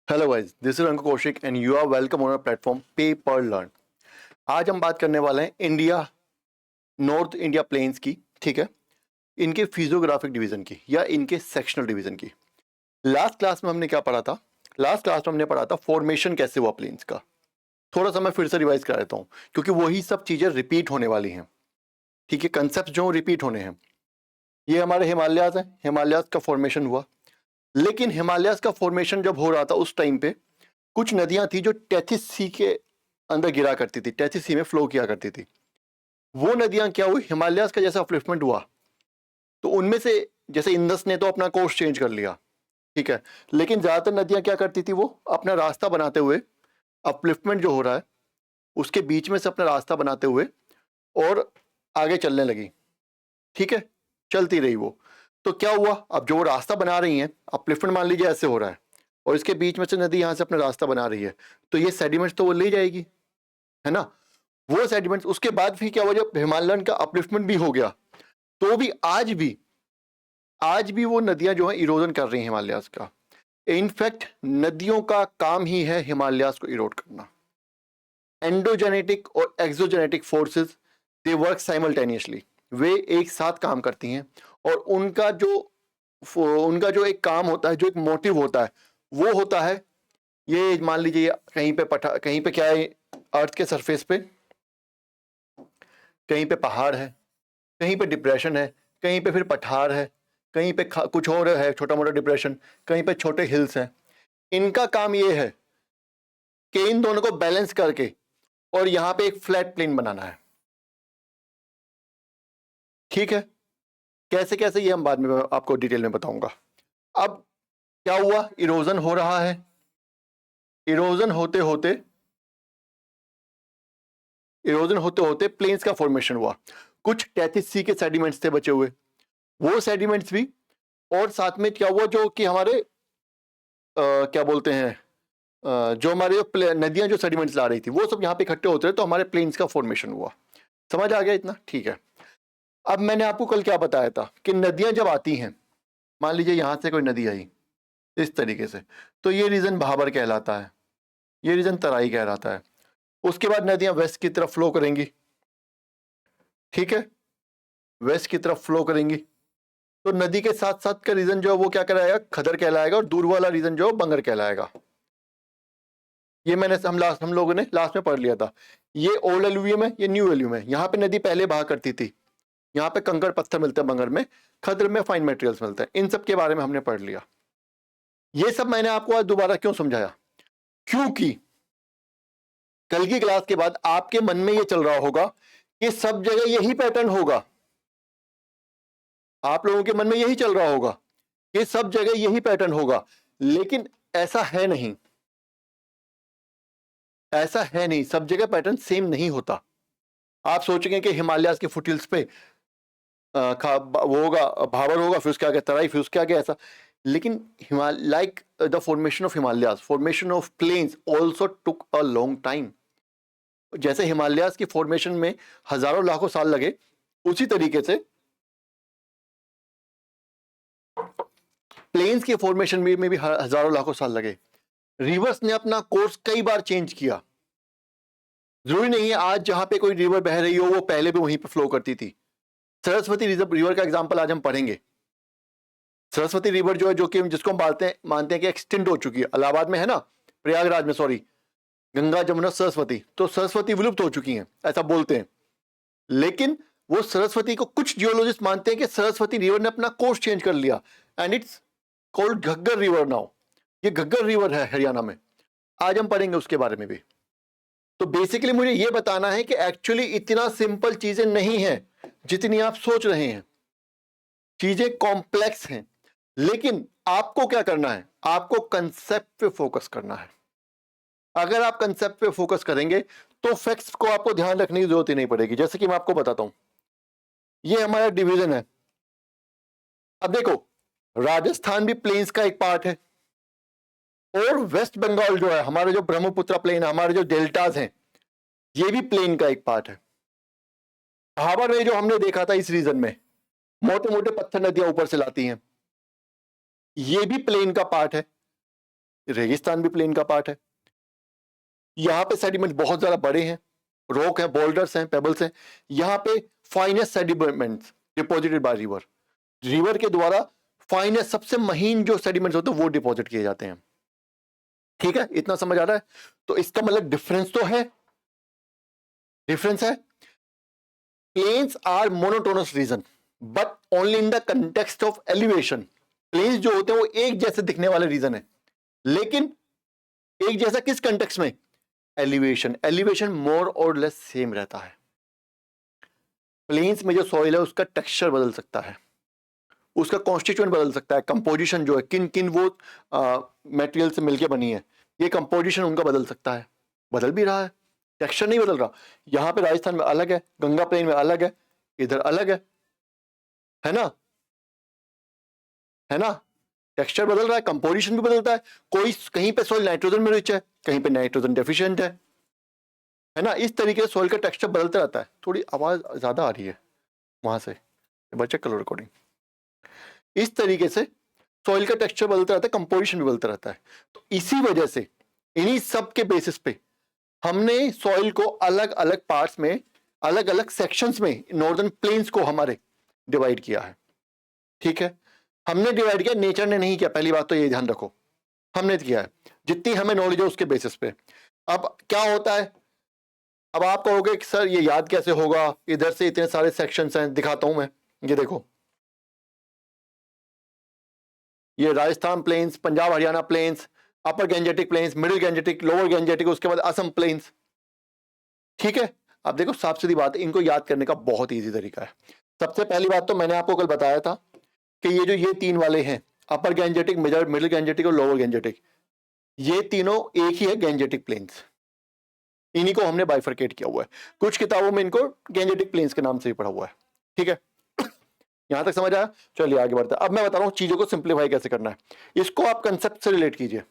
Hello guys, this is Ankur Kaushik and you are welcome on our platform पे पर learn. आज हम बात करने वाले हैं इंडिया नॉर्थ इंडिया प्लेन्स की। ठीक है, इनके फिजियोग्राफिक डिवीजन की या इनके सेक्शनल डिवीजन की। लास्ट क्लास में हमने क्या पढ़ा था? लास्ट क्लास में हमने पढ़ा था फॉर्मेशन कैसे हुआ प्लेन्स का। थोड़ा सा मैं फिर से रिवाइज करा देता हूँ क्योंकि वही सब चीजें रिपीट होने वाली हैं। ठीक है, कंसेप्ट जो रिपीट होने हैं। ये हमारे हिमालयाज हैं, हिमालयाज का फॉर्मेशन हुआ। लेकिन हिमालयाज का फॉर्मेशन जब हो रहा था उस टाइम पे कुछ नदियां थी जो टेथिस सी के अंदर गिरा करती थी, टेथिस सी में फ्लो किया करती थी। वो नदियां क्या हुई, हिमालयाज का जैसा अपलिफ्टमेंट हुआ तो उनमें से जैसे इंदस ने तो अपना कोर्स चेंज कर लिया। ठीक है, लेकिन ज्यादातर नदियां क्या करती थी, वो अपना रास्ता बनाते हुए अपलिफ्टमेंट जो हो रहा है उसके बीच में से अपना रास्ता बनाते हुए और आगे चलने लगी। ठीक है, चलती रही वो। तो क्या हुआ, अब जो वो रास्ता बना रही हैं, अपलिफ्टमेंट मान लीजिए ऐसे हो रहा है और इसके बीच में से नदी यहाँ से अपना रास्ता बना रही है, तो ये सेडिमेंट्स तो वो ले जाएगी, है ना। वो सेडिमेंट्स उसके बाद फिर क्या हुआ, जब हिमालयन का अपलिफ्टमेंट भी हो गया तो भी आज भी वो नदियां जो है इरोजन कर रही हैं हिमालयास का। इनफैक्ट नदियों का काम ही है हिमालयास को इरोड करना। एंडोजेनेटिक और exogenetic forces they work simultaneously, वे एक साथ काम करती हैं और उनका जो एक काम होता है, जो एक मोटिव होता है, वो होता है ये मान लीजिए कहीं पे क्या है, अर्थ के सरफेस पे कहीं पे पहाड़ है, कहीं पे डिप्रेशन है, कहीं पे फिर पठार है, कहीं पे कुछ और है छोटा मोटा डिप्रेशन, कहीं पे छोटे हिल्स हैं। इनका काम ये है कि इन दोनों को बैलेंस करके और यहां पे एक फ्लैट प्लेन बनाना है। ठीक है, कैसे कैसे ये हम बाद में आपको डिटेल में बताऊंगा। अब क्या हुआ, इरोजन हो रहा है। इरोजन होते होते इरोजन होते होते प्लेन्स का फॉर्मेशन हुआ। कुछ टेथिस सी के सेडिमेंट्स थे बचे हुए, वो सेडिमेंट्स भी, और साथ में क्या हुआ जो कि हमारे क्या बोलते हैं, जो हमारे नदियां जो सेडिमेंट्स ला रही थी वो सब यहाँ पे इकट्ठे होते रहे तो हमारे प्लेन्स का फॉर्मेशन हुआ। समझ आ गया इतना? ठीक है। अब मैंने आपको कल क्या बताया था कि नदियां जब आती हैं, मान लीजिए यहां से कोई नदी आई इस तरीके से, तो ये रीजन भाबर कहलाता है, ये रीजन तराई कहलाता है। उसके बाद नदियां वेस्ट की तरफ फ्लो करेंगी। ठीक है, वेस्ट की तरफ फ्लो करेंगी तो नदी के साथ साथ का रीजन जो है वो क्या कहलाएगा, खदर कहलाएगा, और दूर वाला रीजन जो है बंगर कहलाएगा। ये हम लोगों ने लास्ट में पढ़ लिया था। ये ओल्ड एल्यूवियम है, ये न्यू एल्यूवियम है। यहाँ पे नदी पहले बहा करती थी, यहाँ पे कंकड़ पत्थर मिलते हैं बंगर में, खद्र में फाइन मटेरियल्स मिलते हैं। इन सब के बारे में हमने पढ़ लिया। ये सब मैंने आपको आज दोबारा क्यों समझाया, क्योंकि कल की क्लास के बाद आपके मन में ये चल रहा होगा कि सब जगह यही पैटर्न होगा। आप लोगों के मन में यही चल रहा होगा कि सब जगह यही पैटर्न होगा, लेकिन ऐसा है नहीं। ऐसा है नहीं, सब जगह पैटर्न सेम नहीं होता। आप सोचेंगे कि हिमालयाज के फुटहिल्स पे वो होगा, भाबर होगा, फिर उसके आगे तराई, फिर उसके आगे ऐसा। लेकिन like the formation of Himalayas, formation of plains also took a long time. जैसे हिमालयाज की फॉर्मेशन में हजारों लाखों साल लगे, उसी तरीके से प्लेन्स के फॉर्मेशन में भी हजारों लाखों साल लगे। रिवर्स ने अपना कोर्स कई बार चेंज किया। जरूरी नहीं है आज जहां पे कोई रिवर बह रही हो वो पहले भी वहीं पे फ्लो करती थी। सरस्वती रिवर का एग्जांपल आज हम पढ़ेंगे। सरस्वती रिवर जो है, जो कि जिसको हम मानते हैं कि एक्सटेंड हो चुकी है, इलाहाबाद में है ना, प्रयागराज में, सॉरी, गंगा जमुना सरस्वती, तो सरस्वती विलुप्त हो चुकी हैं ऐसा बोलते हैं। लेकिन वो सरस्वती को कुछ जियोलॉजिस्ट मानते हैं कि सरस्वती रिवर ने अपना कोर्स चेंज कर लिया and it's called Ghaggar river now. ये घग्गर रिवर है हरियाणा में, आज हम पढ़ेंगे उसके बारे में भी। तो बेसिकली मुझे ये बताना है कि एक्चुअली इतना सिंपल चीजें नहीं है जितनी आप सोच रहे हैं। चीजें कॉम्प्लेक्स हैं, लेकिन आपको क्या करना है, आपको कंसेप्ट पे फोकस करना है। अगर आप कंसेप्ट पे फोकस करेंगे तो फैक्ट्स को आपको ध्यान रखने की जरूरत ही नहीं पड़ेगी। जैसे कि मैं आपको बताता हूं, ये हमारा डिवीजन है। अब देखो, राजस्थान भी प्लेन्स का एक पार्ट है और वेस्ट बंगाल जो है, हमारे जो ब्रह्मपुत्र प्लेन है, हमारे जो डेल्टाज हैं, ये भी प्लेन का एक पार्ट है। भाबर में जो हमने देखा था इस रीजन में मोटे मोटे पत्थर नदियां ऊपर से लाती हैं, ये भी प्लेन का पार्ट है। रेगिस्तान भी प्लेन का पार्ट है। यहाँ पे सेडिमेंट बहुत ज्यादा बड़े हैं, रॉक है, बोल्डर्स हैं, पेबल्स हैं। यहाँ पे finest sediments deposited by river, river के द्वारा फाइनेस्ट सबसे महीन जो सेडिमेंट्स होते हैं वो डिपॉजिट किए जाते हैं। ठीक है, इतना समझ आ रहा है? तो इसका मतलब डिफरेंस तो है, डिफरेंस है। Plains are monotonous region but only in the context of elevation. Plains जो होते हैं वो एक जैसे दिखने वाले रीजन है, लेकिन एक जैसा किस कंटेक्स्ट में? एलिवेशन। एलिवेशन मोर और लेस सेम रहता है। प्लेन्स में जो सॉइल है उसका टेक्सचर बदल सकता है, उसका कॉन्स्टिट्यूएंट बदल सकता है, कंपोजिशन जो है, किन किन वो मटेरियल से मिलके बनी है, ये कंपोजिशन उनका बदल सकता है, बदल भी रहा है, टेक्सचर नहीं बदल रहा। यहाँ पे राजस्थान में अलग है, गंगा प्लेन में अलग है, इधर अलग है ना, है ना? टेक्सचर बदल रहा है, कंपोजिशन भी बदलता है। कोई कहीं पे सॉइल नाइट्रोजन में रिच है, कहीं पे नाइट्रोजन डेफिशिएंट है ना? इस तरीके से सॉइल का टेक्सचर बदलता रहता है। थोड़ी आवाज ज्यादा आ रही है वहां से, बच्चे कलर रिकॉर्डिंग। इस तरीके से सॉइल का टेक्सचर बदलता रहता है, कंपोजिशन भी बदलता रहता है। तो इसी वजह से इन्हीं सब के बेसिस पे हमने सॉइल को अलग अलग पार्ट्स में, अलग अलग सेक्शंस में नॉर्दर्न प्लेन्स को हमारे डिवाइड किया है। ठीक है, हमने डिवाइड किया, नेचर ने नहीं किया। पहली बात तो ये ध्यान रखो, हमने किया है, जितनी हमें नॉलेज है उसके बेसिस पे। अब क्या होता है, अब आप कहोगे कि सर ये याद कैसे होगा, इधर से इतने सारे सेक्शंस हैं, दिखाता हूं मैं। ये देखो, ये Rajasthan plains, Punjab Haryana plains, upper Gangetic plains, middle Gangetic, lower Gangetic, उसके बाद असम प्लेन्स। ठीक है, अब देखो साफ सीधी बात है, इनको याद करने का बहुत ईजी तरीका है। सबसे पहली बात तो मैंने आपको कल बताया था कि ये जो ये तीन वाले हैं, अपर गैंजेटिक, मिडिल गैंजेटिक और लोअर गैंजेटिक, ये तीनों एक ही है, गैंजेटिक प्लेन्स। इन्हीं को हमने बाइफरकेट किया हुआ है, कुछ किताबों में इनको गैंजेटिक प्लेन्स के नाम से ही पढ़ा हुआ है। ठीक है, यहां तक समझ आया? चलिए आगे बढ़ते हैं। अब मैं बता रहा हूं चीजों को सिंप्लीफाई कैसे करना है। इसको आप कंसेप्ट से रिलेट कीजिए।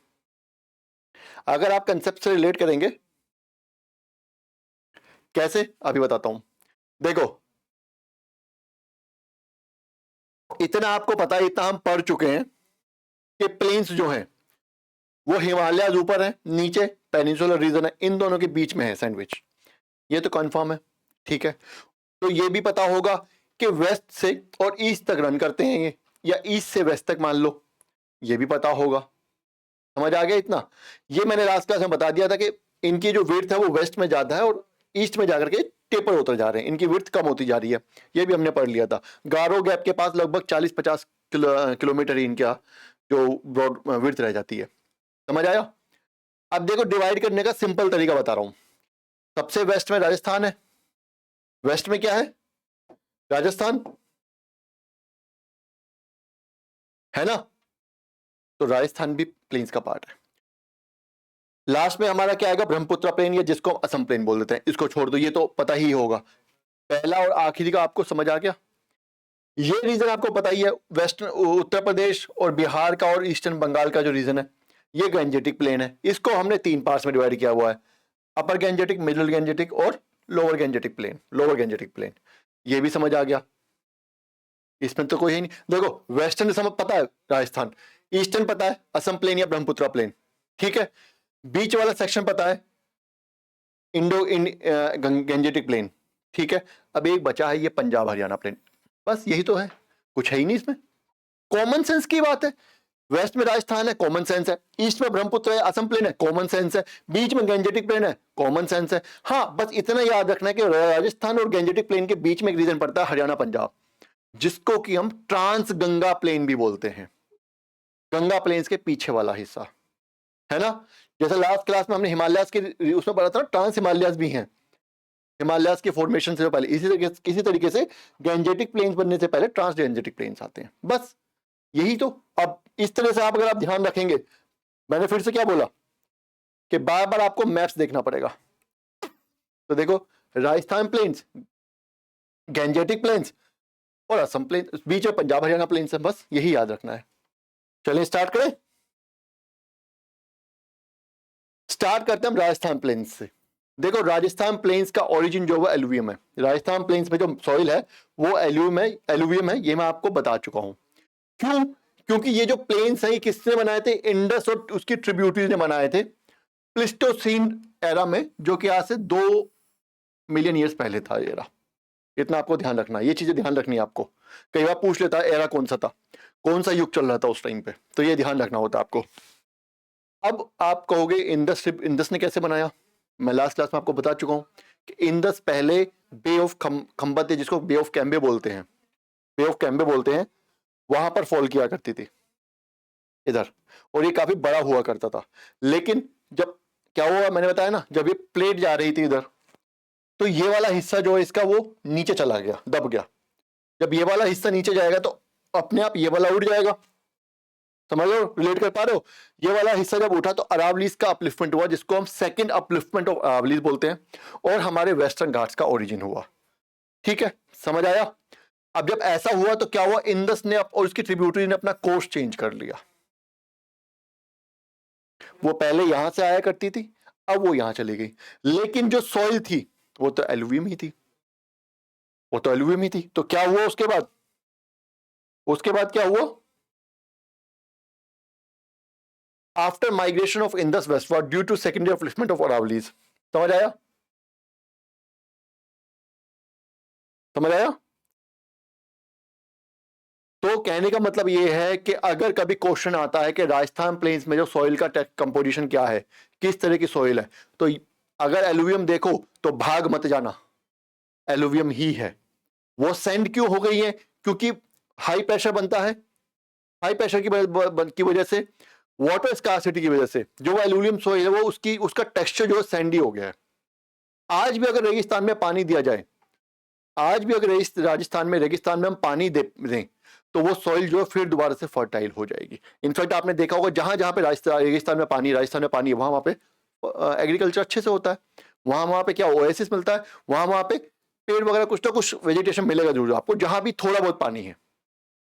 अगर आप कंसेप्ट से रिलेट करेंगे, कैसे, अभी बताता हूं। देखो, इतना आपको पता है, इतना हम पढ़ चुके हैं कि प्लेन्स जो हैं वो हिमालय ऊपर है, नीचे पेनिनसुलर रीजन है, इन दोनों के बीच में है सैंडविच। ये तो कंफर्म है। ठीक है, तो ये भी पता होगा कि वेस्ट से और ईस्ट तक रन करते हैं ये, या ईस्ट से वेस्ट तक मान लो, ये भी पता होगा। समझ आ गया इतना? ये मैंने लास्ट क्लास में बता दिया था कि इनकी जो विड्थ है वो वेस्ट में ज्यादा है और ईस्ट में जाकर के टेपर होते जा रहे हैं, इनकी विड्थ कम होती जा रही है। ये भी हमने पढ़ लिया था। गारो गैप के पास लगभग 40-50 किलोमीटर ही इनका जो ब्रॉड विड्थ रह जाती है। समझ आया? अब देखो, डिवाइड करने का सिंपल तरीका बता रहा हूं। सबसे वेस्ट में राजस्थान है, वेस्ट में क्या है? राजस्थान है ना, तो राजस्थान भी प्लेन्स का पार्ट है। लास्ट में हमारा क्या आएगा? ब्रह्मपुत्र प्लेन, या जिसको हम असम प्लेन बोल देते हैं। इसको छोड़ दो, ये तो पता ही होगा। पहला और आखिरी का आपको समझ आ गया? ये रीजन आपको पता ही है, वेस्टर्न उत्तर प्रदेश और बिहार का और ईस्टर्न बंगाल का जो रीजन है, ये गैंजेटिक प्लेन है। इसको हमने 3 पार्ट्स में डिवाइड किया हुआ है, अपर गैंजेटिक, मिडिल गैंजेटिक और lower Gangetic plain, lower Gangetic plain. ये भी समझ आ गया, इसमें तो कोई है नहीं। देखो, वेस्टर्न समझ पता है राजस्थान, ईस्टर्न पता है असम प्लेन या ब्रह्मपुत्र प्लेन। ठीक है, बीच वाला सेक्शन पता है इंडो गैंजेटिक प्लेन। ठीक है, अब एक बचा है ये पंजाब हरियाणा प्लेन। बस यही तो है, कुछ है ही नहीं इसमें। कॉमन सेंस की बात है। वेस्ट में राजस्थान है, कॉमन सेंस है। ईस्ट में ब्रह्मपुत्र है, असम प्लेन है, कॉमन सेंस है। बीच में गैंजेटिक प्लेन है, कॉमन सेंस है। हाँ, बस इतना याद रखना है कि राजस्थान और गैंजेटिक प्लेन के बीच में एक रीजन पड़ता है हरियाणा पंजाब, जिसको कि हम ट्रांस गंगा प्लेन भी बोलते हैं। गंगा प्लेन्स के पीछे वाला हिस्सा, है ना? जैसे लास्ट क्लास में हमने हिमालयास के उसमें पढ़ा था, ट्रांस हिमालयास भी हैं, हिमालयास के फॉर्मेशन से पहले। इसी तरीके से गैंजेटिक प्लेन्स बनने से पहले ट्रांस गैंजेटिक प्लेन्स आते हैं। बस यही तो। अब इस तरह से अगर आप ध्यान रखेंगे, मैंने फिर से क्या बोला कि बार बार आपको मैप्स देखना पड़ेगा। तो देखो, राजस्थान प्लेन्स, गैंजेटिक प्लेन्स और असम प्लेन, बीच में पंजाब हरियाणा प्लेन्स है। बस यही याद रखना है। चलिए स्टार्ट करें। स्टार्ट करते हैं हम राजस्थान प्लेन्स से। देखो, राजस्थान प्लेन्स का ओरिजिन जो है एलुवियम है। राजस्थान प्लेन्स में जो सॉइल है वो एलुवियम है, ये मैं आपको बता चुका हूं। क्यों? क्योंकि ये जो प्लेन्स है ये किसने बनाए थे? इंडस और उसकी ट्रिब्यूटरीज ने बनाए थे प्लिस्टोसीन एरा में, जो कि आज से 2 मिलियन ईयर्स पहले था ये एरा। इतना आपको ध्यान रखना है, ये चीजें ध्यान रखनी है आपको। कई बार पूछ लेता है एरा कौन सा था, कौन सा युग चल रहा था उस टाइम पे, तो ये ध्यान रखना होता है आपको। अब आप कहोगे इंडस ने कैसे बनाया? मैं लास्ट क्लास में आपको बता चुका हूं कि इंडस पहले बे ऑफ खंबत, जिसको बे ऑफ कैम्बे बोलते हैं, बे ऑफ कैम्बे बोलते हैं, वहां पर फॉल किया करती थी इधर, और ये काफी बड़ा हुआ करता था। लेकिन जब क्या हुआ, मैंने बताया ना, जब ये प्लेट जा रही थी इधर, तो ये वाला हिस्सा जो है इसका वो नीचे चला गया, दब गया। जब ये वाला हिस्सा नीचे जाएगा तो अपने आप ये वाला उड़ जाएगा। समझ लो, रिलेट कर पा रहे हो? ये वाला हिस्सा जब उठा तो अरावलीज का अपलिफ्टमेंट हुआ, जिसको हम सेकंड अपलिफ्टमेंट ऑफ अरावलीज बोलते हैं, और हमारे वेस्टर्न घाट्स का ओरिजिन हुआ। ठीक है, समझ आया? अब जब ऐसा हुआ तो क्या हुआ, इंडस ने और उसकी ट्रिब्यूटरी ने अपना कोर्स चेंज कर लिया। वो पहले यहां से आया करती थी, अब वो यहां चली गई, लेकिन जो सॉइल थी वो तो एलुवियम ही थी, वो तो एलुवियम ही थी। तो क्या हुआ उसके बाद? उसके बाद क्या हुआ? After migration of Indus westward due to secondary upliftment of Aravallis. समझ आया? समझ आया? तो कहने का मतलब ये है कि अगर कभी क्वेश्चन आता है कि राजस्थान प्लेन्स में जो सॉइल का कंपोजिशन क्या है, किस तरह की सॉइल है, तो अगर एलुवियम देखो तो भाग मत जाना, एलुवियम ही है। वो सैंड क्यों हो गई है? क्योंकि हाई प्रेशर बनता है, हाई प्रेशर की वजह से, वाटर स्कार्सिटी की वजह से जो वो एलुमिनियम सॉइल है वो उसका टेक्सचर जो है सैंडी हो गया है। आज भी अगर रेगिस्तान में पानी दिया जाए, आज भी अगर राजस्थान में रेगिस्तान में हम पानी दें तो वो सॉइल जो है फिर दोबारा से फर्टाइल हो जाएगी। इनफैक्ट आपने देखा होगा जहां जहां पे रेगिस्तान में पानी है वहां पे एग्रीकल्चर अच्छे से होता है, वहां पे क्या ओएसिस मिलता है, वहां पे पेड़ वगैरह कुछ ना कुछ वेजिटेशन मिलेगा जरूर आपको, जहां भी थोड़ा बहुत पानी है।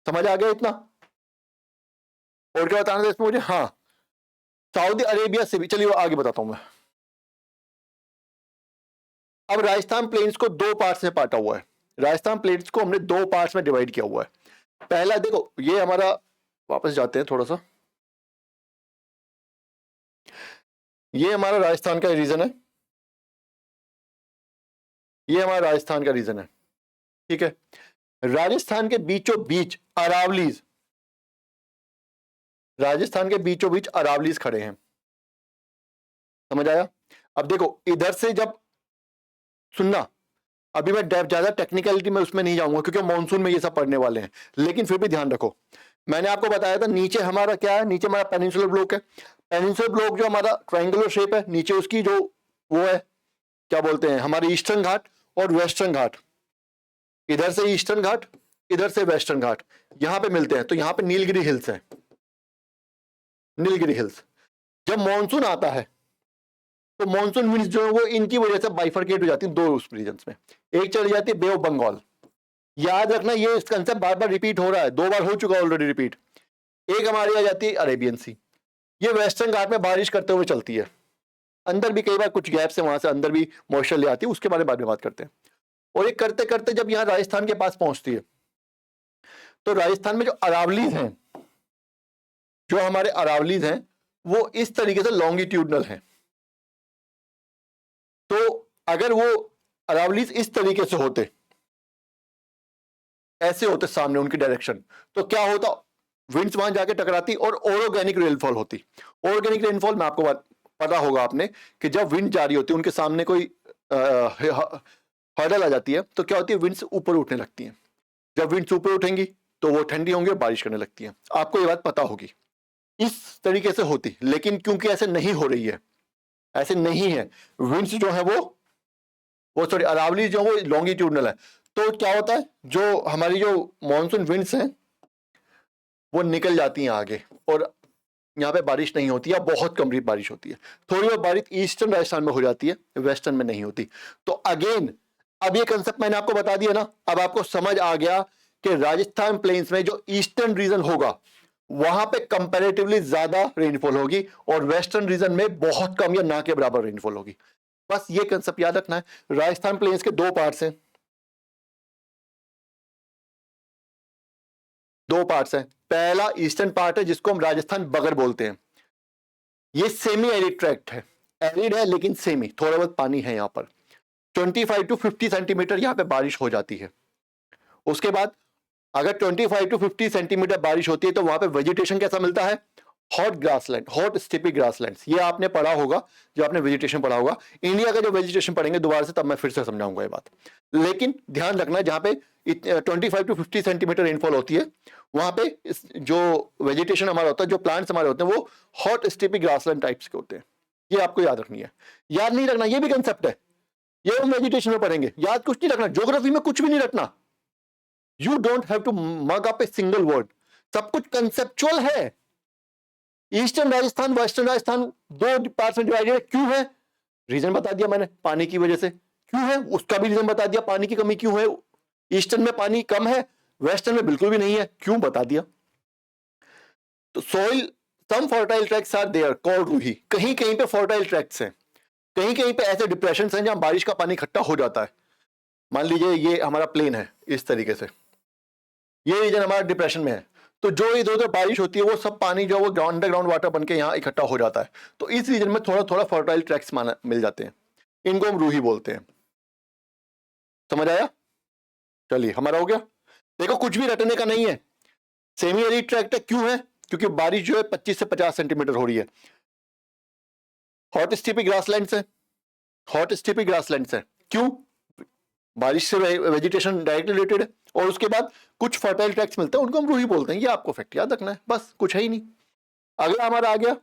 समझ आ गया इतना? और क्या बताना था इसमें मुझे? हाँ, सऊदी अरेबिया से भी, चलिए आगे बताता हूं मैं। अब राजस्थान प्लेन्स को 2 पार्ट्स में बांटा हुआ है, राजस्थान प्लेन्स को हमने 2 पार्ट्स में डिवाइड किया हुआ है। पहला देखो, ये हमारा, वापस जाते हैं थोड़ा सा, ये हमारा राजस्थान का रीजन है, ये हमारा राजस्थान का रीजन है। ठीक है, राजस्थान के बीचों बीच अरावलीज, राजस्थान के बीचों बीच अरावलीज खड़े हैं। समझ आया? अब देखो इधर से जब, सुनना, अभी मैं ज्यादा टेक्निकलिटी में उसमें नहीं जाऊंगा क्योंकि मॉनसून में ये सब पढ़ने वाले हैं, लेकिन फिर भी ध्यान रखो। मैंने आपको बताया था नीचे हमारा क्या है, नीचे हमारा पेनिनसुलर ब्लॉक है। पेनिनसुलर ब्लॉक जो हमारा ट्रायंगुलर शेप है, नीचे उसकी जो वो है, क्या बोलते हैं, हमारे ईस्टर्न घाट और वेस्टर्न घाट। इधर से ईस्टर्न घाट, इधर से वेस्टर्न घाट, यहां पे मिलते हैं। तो यहां पे नीलगिरी हिल्स है, नीलगिरी हिल्स। जब मॉनसून आता है तो मॉनसून विंड्स जो है वो इनकी वजह से बाइफरकेट हो जाती है 2 उस रीजन्स में। एक चली जाती है बे ऑफ बंगाल, याद रखना ये कंसेप्ट बार बार रिपीट हो रहा है, 2 बार हो चुका ऑलरेडी रिपीट। एक हमारी आ जाती है अरेबियन सी, ये वेस्टर्न घाट में बारिश करते हुए चलती है, अंदर भी कई बार कुछ गैप से वहां से अंदर भी मॉइस्चर ले आती है, उसके बारे में बाद में बात करते हैं। और ये करते करते जब यहाँ राजस्थान के पास पहुंचती है तो राजस्थान में जो अरावलीज हैं, जो हमारे अरावलीज हैं वो इस तरीके से लॉन्गिट्यूडनल हैं। तो अगर वो अरावलीज इस तरीके से होते, ऐसे होते सामने उनकी डायरेक्शन, तो क्या होता, विंड्स वहां जाके टकराती और ऑर्गेनिक रेनफॉल होती। ऑर्गेनिक रेनफॉल में आपको पता होगा आपने कि जब विंड जारी होती है उनके सामने कोई हर्डल आ जाती है तो क्या होती है, विंड्स ऊपर उठने लगती हैं। जब विंड्स ऊपर उठेंगी तो वो ठंडी होंगी और बारिश करने लगती है। आपको ये बात पता होगी, इस तरीके से होती। लेकिन क्योंकि ऐसे नहीं हो रही है, ऐसे नहीं है, विंड्स जो है वो सॉरी अरावली जो वो लॉन्गिट्यूडनल है, तो क्या होता है, जो हमारी जो मॉनसून विंड्स हैं वो निकल जाती हैं आगे और यहाँ पे बारिश नहीं होती या बहुत कम बारिश होती है। थोड़ी बहुत बारिश ईस्टर्न राजस्थान में हो जाती है, वेस्टर्न में नहीं होती। तो अगेन अब ये कंसेप्ट मैंने आपको बता दिया ना, अब आपको समझ आ गया कि राजस्थान प्लेन्स में जो ईस्टर्न रीजन होगा वहां पे कंपैरेटिवली ज्यादा रेनफॉल होगी और वेस्टर्न रीजन में बहुत कम या ना के बराबर रेनफॉल होगी। बस ये कंसेप्ट याद रखना है। राजस्थान प्लेन्स के 2 पार्ट्स हैं, दो पार्ट्स हैं। पहला ईस्टर्न पार्ट है जिसको हम राजस्थान बगर बोलते हैं, ये सेमी एरिड ट्रैक्ट है, एरिड है लेकिन सेमी, थोड़ा बहुत पानी है यहाँ पर। 25 टू 50 सेंटीमीटर यहाँ पे बारिश हो जाती है। उसके बाद अगर 25 टू 50 सेंटीमीटर बारिश होती है तो वहां पे वेजिटेशन कैसा मिलता है, hot grassland, hot steppe grasslands. ये आपने पढ़ा होगा जब आपने वेजिटेशन पढ़ा होगा। इंडिया का जो वेजिटेशन पढ़ेंगे दोबारा से तब मैं फिर से समझाऊंगा ये बात। लेकिन ध्यान रखना जहां पे 25 टू 50 सेंटीमीटर रेनफॉल होती है वहां पे जो वेजिटेशन हमारा होता है, जो प्लांट्स हमारे होते हैं वो हॉट स्टेपी ग्रासलैंड टाइप्स के होते हैं। ये आपको याद रखनी है। याद नहीं रखना ये भी कंसेप्ट है, ये हम वेजिटेशन में पढ़ेंगे। याद कुछ नहीं रखना, ज्योग्राफी में कुछ भी नहीं रखना। You don't have to mug up a single word, सब कुछ कंसेप्चुअल है। ईस्टर्न राजस्थान वेस्टर्न राजस्थान दो पार्ट्स में डिवाइडेड है, क्यों है? रीजन बता दिया मैंने, पानी की वजह से। क्यों है उसका भी रीजन बता दिया, पानी की कमी क्यों है। ईस्टर्न में पानी कम है, वेस्टर्न में बिल्कुल भी नहीं है, क्यों बता दिया। तो soil some fertile tracts are there called Rohi, कहीं कहीं पे फर्टाइल ट्रैक्ट्स हैं, कहीं कहीं पे ऐसे डिप्रेशन हैं जहां बारिश का पानी इकट्ठा हो जाता है। मान लीजिए ये हमारा प्लेन है इस तरीके से, ये रीजन हमारा डिप्रेशन में है, तो जो इधर उधर बारिश होती है वो सब पानी जो वो अंडरग्राउंड वाटर बन के यहाँ इकट्ठा हो जाता है। तो इस रीजन में थोड़ा थोड़ा फर्टाइल ट्रैक्ट्स मिल जाते हैं, इनको हम रूही बोलते हैं। समझ आया? चलिए हमारा हो गया। देखो कुछ भी रटने का नहीं है, सेमी एरिड ट्रैक्ट है, क्यों है? क्योंकि बारिश जो है 25 से 50 सेंटीमीटर हो रही है। हॉट स्टेपी ग्रासलैंड्स है, हॉट स्टेपी ग्रासलैंड्स है, क्यों? बारिश से वेजिटेशन डायरेक्टली रिलेटेड है। और उसके बाद कुछ फर्टाइल ट्रैक्ट्स मिलते हैं, उनको हम रूही बोलते हैं। ये आपको फैक्ट याद रखना है, बस कुछ है ही नहीं। अगला हमारा आ गया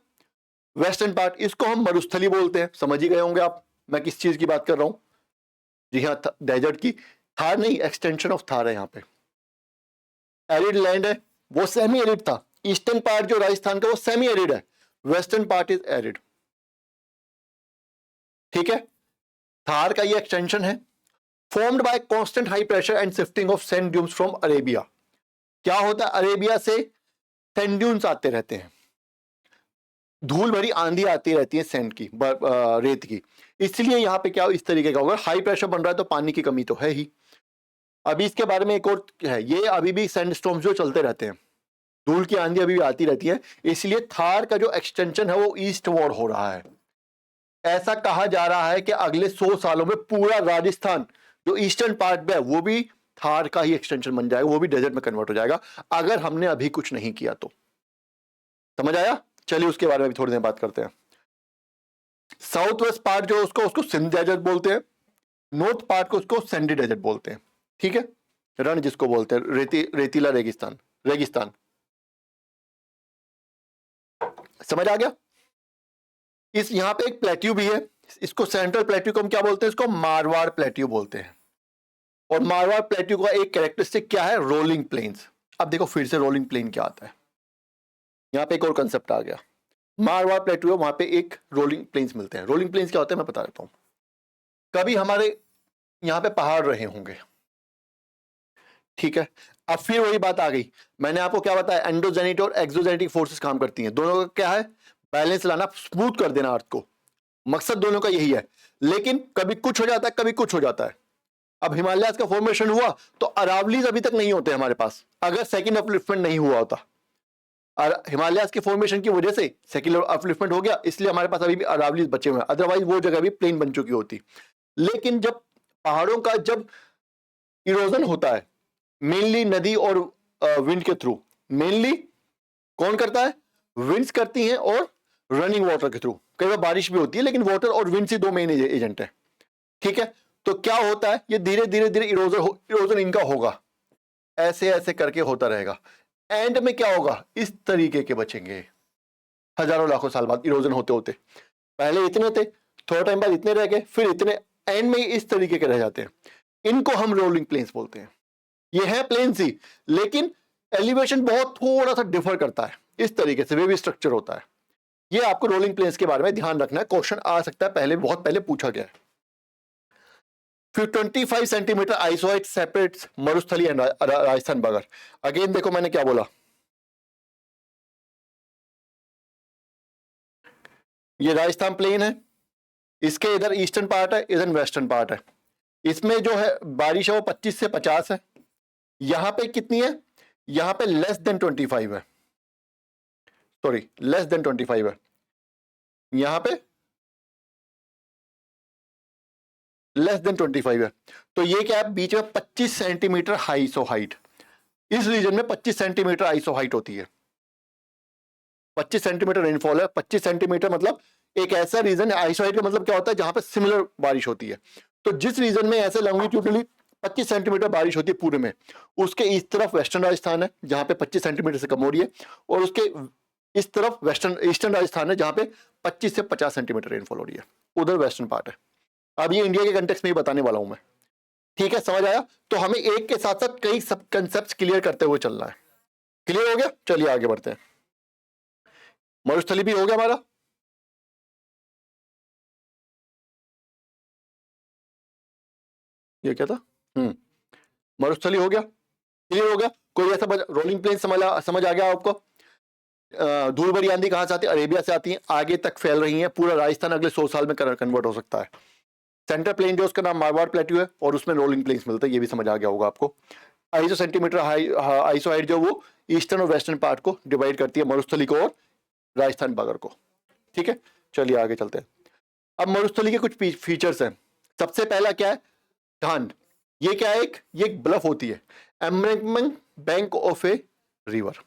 वेस्टर्न पार्ट, इसको हम मरुस्थली बोलते हैं। समझ ही गए होंगे आप मैं किस चीज की बात कर रहा हूं। जी हाँ, डेजर्ट की। थार नहीं, एक्सटेंशन ऑफ थार है यहाँ पे। एरिड लैंड है, वो सेमी एरिड था। ईस्टर्न पार्ट जो राजस्थान का वो सेमी एरिड है, वेस्टर्न पार्ट इज एरिड। ठीक है, थार का ये एक्सटेंशन है। Formed by constant high pressure and shifting of sand dunes from Arabia. क्या होता है, अरेबिया से सैंड ड्यून्स आते रहते हैं, धूल भरी आंधी आती रहती है सैंड की, रेत की। इसलिए यहाँ पे क्या इस तरीके का होगा, हाई प्रेशर बन रहा है तो पानी की कमी तो है ही। अभी इसके बारे में एक और है, ये अभी भी सैंडस्टॉर्म्स जो चलते रहते हैं, धूल की आंधी अभी भी आती रहती है। इसलिए थार का जो एक्सटेंशन है वो ईस्ट वर्ड हो रहा है। ऐसा कहा जा रहा है कि अगले 100 सालों में पूरा राजस्थान जो ईस्टर्न पार्ट में है वो भी थार का ही एक्सटेंशन बन जाएगा, वो भी डेजर्ट में कन्वर्ट हो जाएगा अगर हमने अभी कुछ नहीं किया तो। समझ आया? चलिए उसके बारे में भी थोड़ी देर बात करते हैं। साउथ वेस्ट पार्ट जो उसको सिंध डेजर्ट बोलते हैं, नॉर्थ पार्ट को उसको सैंडी डेजर्ट बोलते हैं। ठीक है, रण जिसको बोलते हैं, रेतीला रेगिस्तान, रेगिस्तान। समझ आ गया? इस यहाँ पे एक प्लेट्यू भी है, इसको सेंट्रल प्लेट्यू को हम क्या बोलते हैं, इसको मारवाड़ प्लेट्यू बोलते हैं। और मारवाड़ प्लेट्यू का एक कैरेक्टरिस्टिक क्या है, रोलिंग प्लेन्स। अब देखो फिर से रोलिंग प्लेन क्या आता है, यहाँ पे एक और कंसेप्ट आ गया। मारवाड़ प्लेट्यू है, वहां पे एक रोलिंग प्लेन्स मिलते हैं। रोलिंग प्लेन्स क्या होते हैं मैं बता देता हूँ। कभी हमारे यहाँ पे पहाड़ रहे होंगे, ठीक है। अब फिर वही बात आ गई, मैंने आपको क्या बताया, एंडोजेनिक और एक्सोजेनिक फोर्सेस काम करती हैं। दोनों का क्या है, बैलेंस लाना, स्मूथ कर देना अर्थ को। मकसद दोनों का यही है, लेकिन कभी कुछ हो जाता है कभी कुछ हो जाता है। अब हिमालय का फॉर्मेशन हुआ तो अरावलीज अभी तक नहीं होते हमारे पास, अगर सेकंड अपलिफ्टमेंट नहीं हुआ होता। और हिमालय के फॉर्मेशन की वजह से सेकंड अपलिफ्टमेंट हो गया, इसलिए हमारे पास अभी भी अरावलीज बचे हुए हैं, अदरवाइज वो जगह भी प्लेन बन चुकी होती। लेकिन जब पहाड़ों का जब इरोजन होता है, मेनली नदी और विंड के थ्रू, मेनली कौन करता है, विंड्स करती हैं और रनिंग वाटर के थ्रू। कई बार बारिश भी होती है, लेकिन वाटर और विंड से दो मेन एजेंट है। ठीक है, तो क्या होता है, ये धीरे धीरे धीरे इरोजन इनका होगा, ऐसे ऐसे करके होता रहेगा। एंड में क्या होगा, इस तरीके के बचेंगे हजारों लाखों साल बाद इरोजन होते होते। पहले इतने थे, थोड़ा टाइम बाद इतने रह गए, फिर इतने, एंड में इस तरीके के रह जाते हैं। इनको हम रोलिंग प्लेन्स बोलते हैं। ये है प्लेन्स ही, लेकिन एलिवेशन बहुत थोड़ा सा डिफर करता है, इस तरीके से वेवी स्ट्रक्चर होता है। ये आपको रोलिंग प्लेन्स के बारे में ध्यान रखना है, क्वेश्चन आ सकता है, पहले बहुत पहले पूछा गया है। फिर 25 सेंटीमीटर आइसोइड सेपरेट्स मरुस्थली एंड राजस्थान बगर। अगेन देखो मैंने क्या बोला, ये राजस्थान प्लेन है, इसके इधर ईस्टर्न पार्ट है, इधर वेस्टर्न पार्ट है। इसमें जो है बारिश है वो 25 से 50 है। यहां पे कितनी है, यहां पे लेस देन 25 है, सॉरी लेस देन 25 है, यहां पे लेस देन 25 है। तो ये क्या है, बीच में 25 सेंटीमीटर आइसो हाइट, इस रीजन में 25 सेंटीमीटर आइसो हाइट होती है। 25 सेंटीमीटर रेनफॉल है। 25 सेंटीमीटर मतलब एक ऐसा रीजन है, आइसो हाइट का मतलब क्या होता है, जहां पे सिमिलर बारिश होती है। तो जिस रीजन में ऐसे लॉन्गिट्यूडनली 25 सेंटीमीटर बारिश होती है पूरे में, उसके इस तरफ वेस्टर्न राजस्थान है जहां पे 25 सेंटीमीटर से कम हो रही है, और उसके इस तरफ वेस्टर्न ईस्टर्न राजस्थान है जहां पे 25 से 50 सेंटीमीटर रेनफॉल हो रही है, उधर वेस्टर्न पार्ट है। अब ये इंडिया के कंटेक्स्ट में ही बताने वाला हूं मैं, ठीक है, समझ आया? तो हमें एक के साथ साथ कई सब कंसेप्ट क्लियर करते हुए चलना है। क्लियर हो गया? चलिए आगे बढ़ते हैं। मरुस्थली भी हो गया हमारा, ये क्या था, मरुस्थली हो गया, क्लियर हो गया। कोई ऐसा रोलिंग प्लेन समझ आ गया आपको? धूल भरी आंधी कहां से आती है? अरेबिया से आती है, आगे तक फैल रही है, पूरा राजस्थान अगले 100 साल में कन्वर्ट हो सकता है। सेंटर प्लेन जो उसका नाम मारवाड़ प्लेट्यू है, और उसमें रोलिंग प्लेन्स मिलते हैं, ये भी समझ आ गया होगा आपको। 250 सेंटीमीटर आइसो हाइट जो वो ईस्टर्न और वेस्टर्न पार्ट को डिवाइड करती है, मरुस्थली को और राजस्थान बागर को। ठीक है, चलिए आगे चलते हैं। अब मरुस्थली के कुछ फीचर्स हैं। सबसे पहला क्या है, ढांड। ये क्या है, ये एक ब्लफ होती है, embankment bank of a river.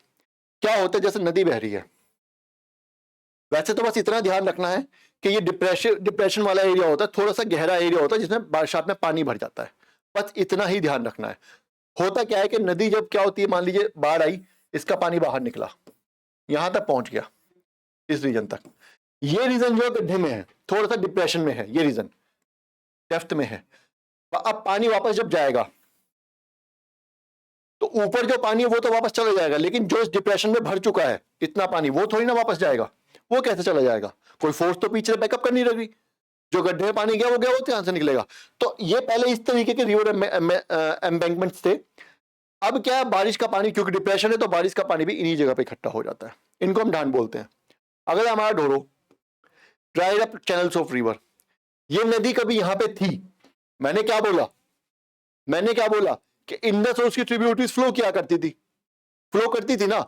क्या होता है, जैसे नदी बह रही है, वैसे तो बस इतना ध्यान रखना है कि ये डिप्रेशन वाला एरिया होता है, थोड़ा सा गहरा एरिया होता है जिसमें बरसात में पानी भर जाता है, बस इतना ही ध्यान रखना है। होता क्या है कि नदी जब क्या होती है, मान लीजिए बाढ़ आई, इसका पानी बाहर निकला, यहां तक पहुंच गया, इस रीजन तक। ये रीजन जो गड्ढे में है, थोड़ा सा डिप्रेशन में है, ये रीजन डेप्थ में है। अब पानी वापस जब जाएगा तो ऊपर जो पानी है वो तो वापस चला जाएगा, लेकिन जो इस डिप्रेशन में भर चुका है इतना पानी, वो थोड़ी ना वापस जाएगा। वो कैसे चला जाएगा? कोई फोर्स तो पीछे बैकअप कर नहीं रही, जो गड्ढे में पानी गया वो गया, वो ध्यान से निकलेगा। तो ये पहले इस तरीके के रिवर एम्बैंकमेंट्स थे। अब क्या है, बारिश का पानी, क्योंकि डिप्रेशन है तो बारिश का पानी भी इन्हीं जगह पे इकट्ठा हो जाता है, इनको हम ढांड बोलते हैं। अगला हमारा dhoro, dried up channels of river. ये नदी कभी यहां पे थी, मैंने क्या बोला कि इंडस और उसकी ट्रिब्यूटरीज फ्लो करती थी ना,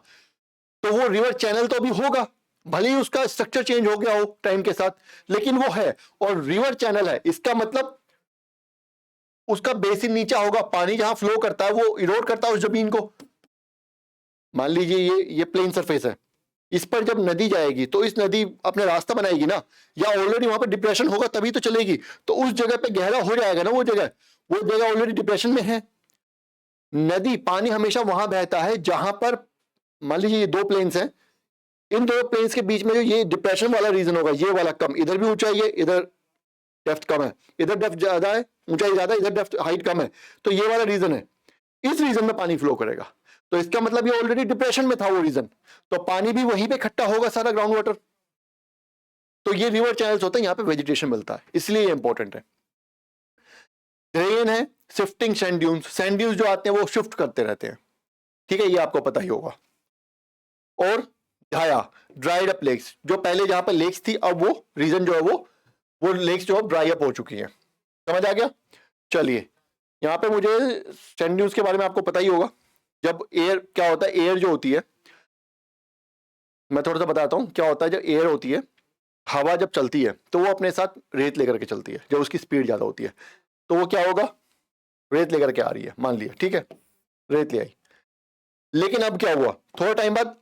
तो वो रिवर चैनल तो अभी होगा, भले ही उसका स्ट्रक्चर चेंज हो गया हो टाइम के साथ, लेकिन वो है, और रिवर चैनल है, इसका मतलब उसका बेसिन नीचा होगा, पानी जहां फ्लो करता है वो इरोड करता है उस जमीन को। मान लीजिए ये प्लेन सरफेस है, इस पर जब नदी जाएगी तो इस नदी अपना रास्ता बनाएगी ना, या ऑलरेडी वहां पर डिप्रेशन होगा तभी तो चलेगी, तो उस जगह पे गहरा हो जाएगा ना, वो जगह ऑलरेडी डिप्रेशन में है। नदी पानी हमेशा वहां बहता है जहां पर, मान लीजिए ये दो प्लेन्स हैं, इन दो प्लेन्स के बीच में जो ये डिप्रेशन वाला रीजन होगा, ये वाला कम, इधर भी ऊंचाई है, इधर डेप्थ कम है, इधर डेप्थ ज्यादा है, ऊंचाई ज्यादा है, इधर डेप्थ हाइट कम है, तो ये वाला रीजन है, इस रीजन में पानी फ्लो करेगा। तो इसका मतलब ये ऑलरेडी डिप्रेशन में था वो रीजन, तो पानी भी वहीं पे इकट्ठा होगा सारा ग्राउंड वाटर। तो ये रिवर चैनल्स होते हैं, यहाँ पे वेजिटेशन मिलता है, इसलिए ये इंपॉर्टेंट है। ड्रेन है, शिफ्टिंग सैंड ड्यून्स जो आते हैं वो शिफ्ट करते रहते हैं, ठीक है, ये आपको पता ही होगा। और ढाया, ड्राइड अप लेक्स, जो पहले जहां पर लेक्स थी, अब वो रीजन जो है वो लेक्स जो है ड्राई अप हो चुकी है। समझ आ गया? चलिए, यहाँ पे मुझे सैंड ड्यून्स के बारे में आपको पता ही होगा। जब एयर, क्या होता है, एयर जो होती है, मैं थोड़ा सा बताता हूँ क्या होता है। जब एयर होती है, हवा जब चलती है तो वो अपने साथ रेत लेकर के चलती है, जब उसकी स्पीड ज्यादा होती है तो वो क्या होगा, रेत लेकर के आ रही है, मान लिया, ठीक है, रेत ले आई। लेकिन अब क्या हुआ, थोड़ा टाइम बाद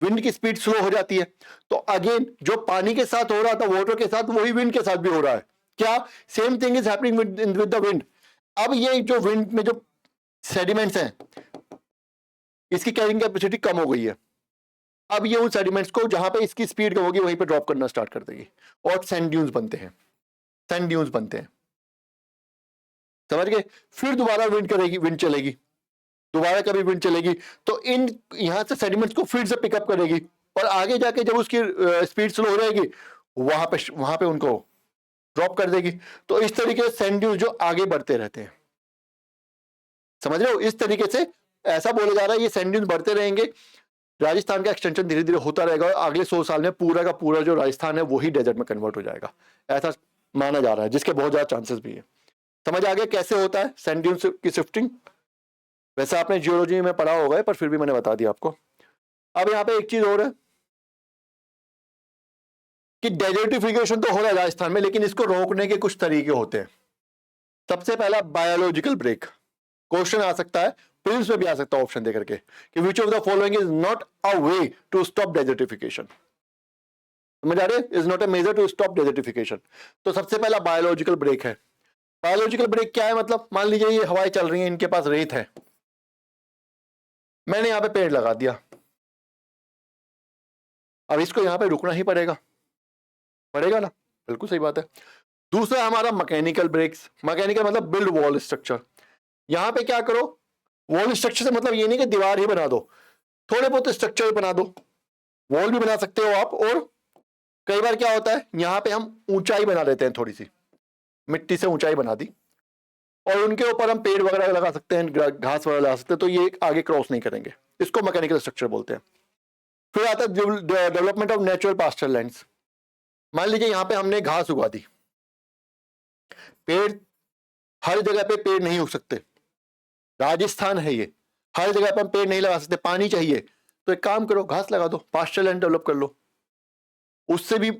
विंड की स्पीड स्लो हो जाती है, तो अगेन जो पानी के साथ हो रहा था वाटर के साथ, वही विंड के साथ भी हो रहा है। क्या, same thing is happening with the wind. अब ये जो विंड में जो सेडिमेंट्स हैं, इसकी कैरिंग कैपेसिटी कम हो गई है। अब ये उन सेडिमेंट्स को जहां पे इसकी स्पीड कम होगी वहीं पे ड्रॉप करना स्टार्ट कर देगी, और सैंड ड्यून्स बनते हैं, समझ गए? फिर दोबारा विंड चलेगी, दोबारा कभी विंड चलेगी, तो इन यहां से सेडिमेंट्स को फिर से पिकअप करेगी, और आगे जाके जब उसकी स्पीड स्लो हो जाएगी, वहां पे उनको ड्रॉप कर देगी। तो इस तरीके से सैंड ड्यून्स जो आगे बढ़ते रहते हैं, समझ रहे हो? इस तरीके से ऐसा बोला जा रहा है, ये सैंड ड्यून्स बढ़ते रहेंगे, राजस्थान का एक्सटेंशन धीरे धीरे होता रहेगा, और अगले 100 साल में पूरा का पूरा जो राजस्थान है वही डेजर्ट में कन्वर्ट हो जाएगा, ऐसा माना जा रहा है, जिसके बहुत ज्यादा चांसेस भी है। समझ आ गया कैसे होता है सैंड ड्यून्स की शिफ्टिंग? वैसे आपने जियोलॉजी में पढ़ा होगा पर फिर भी मैंने बता दिया आपको। अब यहाँ पे एक चीज और है कि डेजर्टिफिकेशन तो हो रहा है राजस्थान में, लेकिन इसको रोकने के कुछ तरीके होते हैं। सबसे पहला बायोलॉजिकल ब्रेक। क्वेश्चन आ सकता है, प्रिलिम्स में भी आ सकता है ऑप्शन देकर के कि which of the following is not a way to stop desertification. समझ आ रहे, is not a measure to stop desertification. तो सबसे पहला बायोलॉजिकल ब्रेक है। बायोलॉजिकल ब्रेक क्या है? मतलब मान लीजिए ये हवाएं चल रही हैं, इनके पास रेत है, मैंने यहां पे पेड़ लगा दिया, अब इसको यहां पे रुकना ही पड़ेगा, पड़ेगा ना? बिल्कुल सही बात है। दूसरा हमारा मैकेनिकल ब्रेक्स। मैकेनिकल मतलब बिल्ड वॉल स्ट्रक्चर। यहां पे क्या करो, वॉल स्ट्रक्चर से मतलब ये नहीं कि दीवार ही बना दो, थोड़े बहुत स्ट्रक्चर बना दो, वॉल भी बना सकते हो आप। और कई बार क्या होता है, यहां पे हम ऊंचाई बना देते हैं, थोड़ी सी मिट्टी से ऊंचाई बना दी और उनके ऊपर हम पेड़ वगैरह लगा सकते हैं, घास वगैरह लगा सकते हैं, तो ये आगे क्रॉस नहीं करेंगे। इसको मैकेनिकल स्ट्रक्चर बोलते हैं। फिर आता है development of natural pasture lands. मान लीजिए यहां पे हमने घास उगा दी, पेड़ हर जगह पे पेड़ नहीं उग सकते, राजस्थान है ये, हर जगह पे हम पेड़ नहीं लगा सकते, पानी चाहिए, तो एक काम करो, घास लगा दो, पास्चर लैंड डेवलप कर लो, उससे भी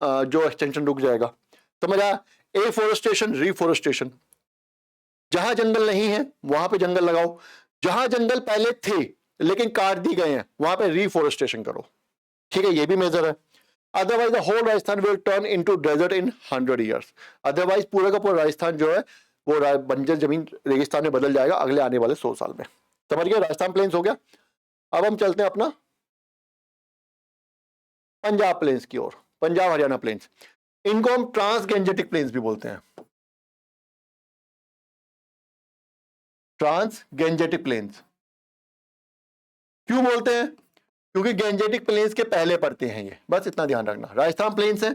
जो एक्सटेंशन रुक जाएगा। समझ आया? Afforestation, reforestation. जहां जंगल नहीं है वहां पे जंगल लगाओ, जहां जंगल पहले थे लेकिन काट दी गए हैं वहां पे रिफोरेस्टेशन करो। ठीक है, ये भी मेजर है। Otherwise the whole Rajasthan will turn into desert in 100 years. Otherwise पूरा का पूरा राजस्थान जो है वो बंजर जमीन रेगिस्तान में बदल जाएगा अगले आने वाले 100 साल में। समझ गए? राजस्थान प्लेन्स हो गया। अब हम चलते हैं अपना पंजाब प्लेन्स की ओर, पंजाब हरियाणा प्लेन्स। इनको हम ट्रांसगेंजेटिक प्लेन्स भी बोलते हैं, ट्रांसगेंजेटिक प्लेन्स। क्यों बोलते हैं? क्योंकि गेंजेटिक प्लेन्स के पहले पड़ते हैं ये, बस इतना ध्यान रखना। राजस्थान प्लेन्स है,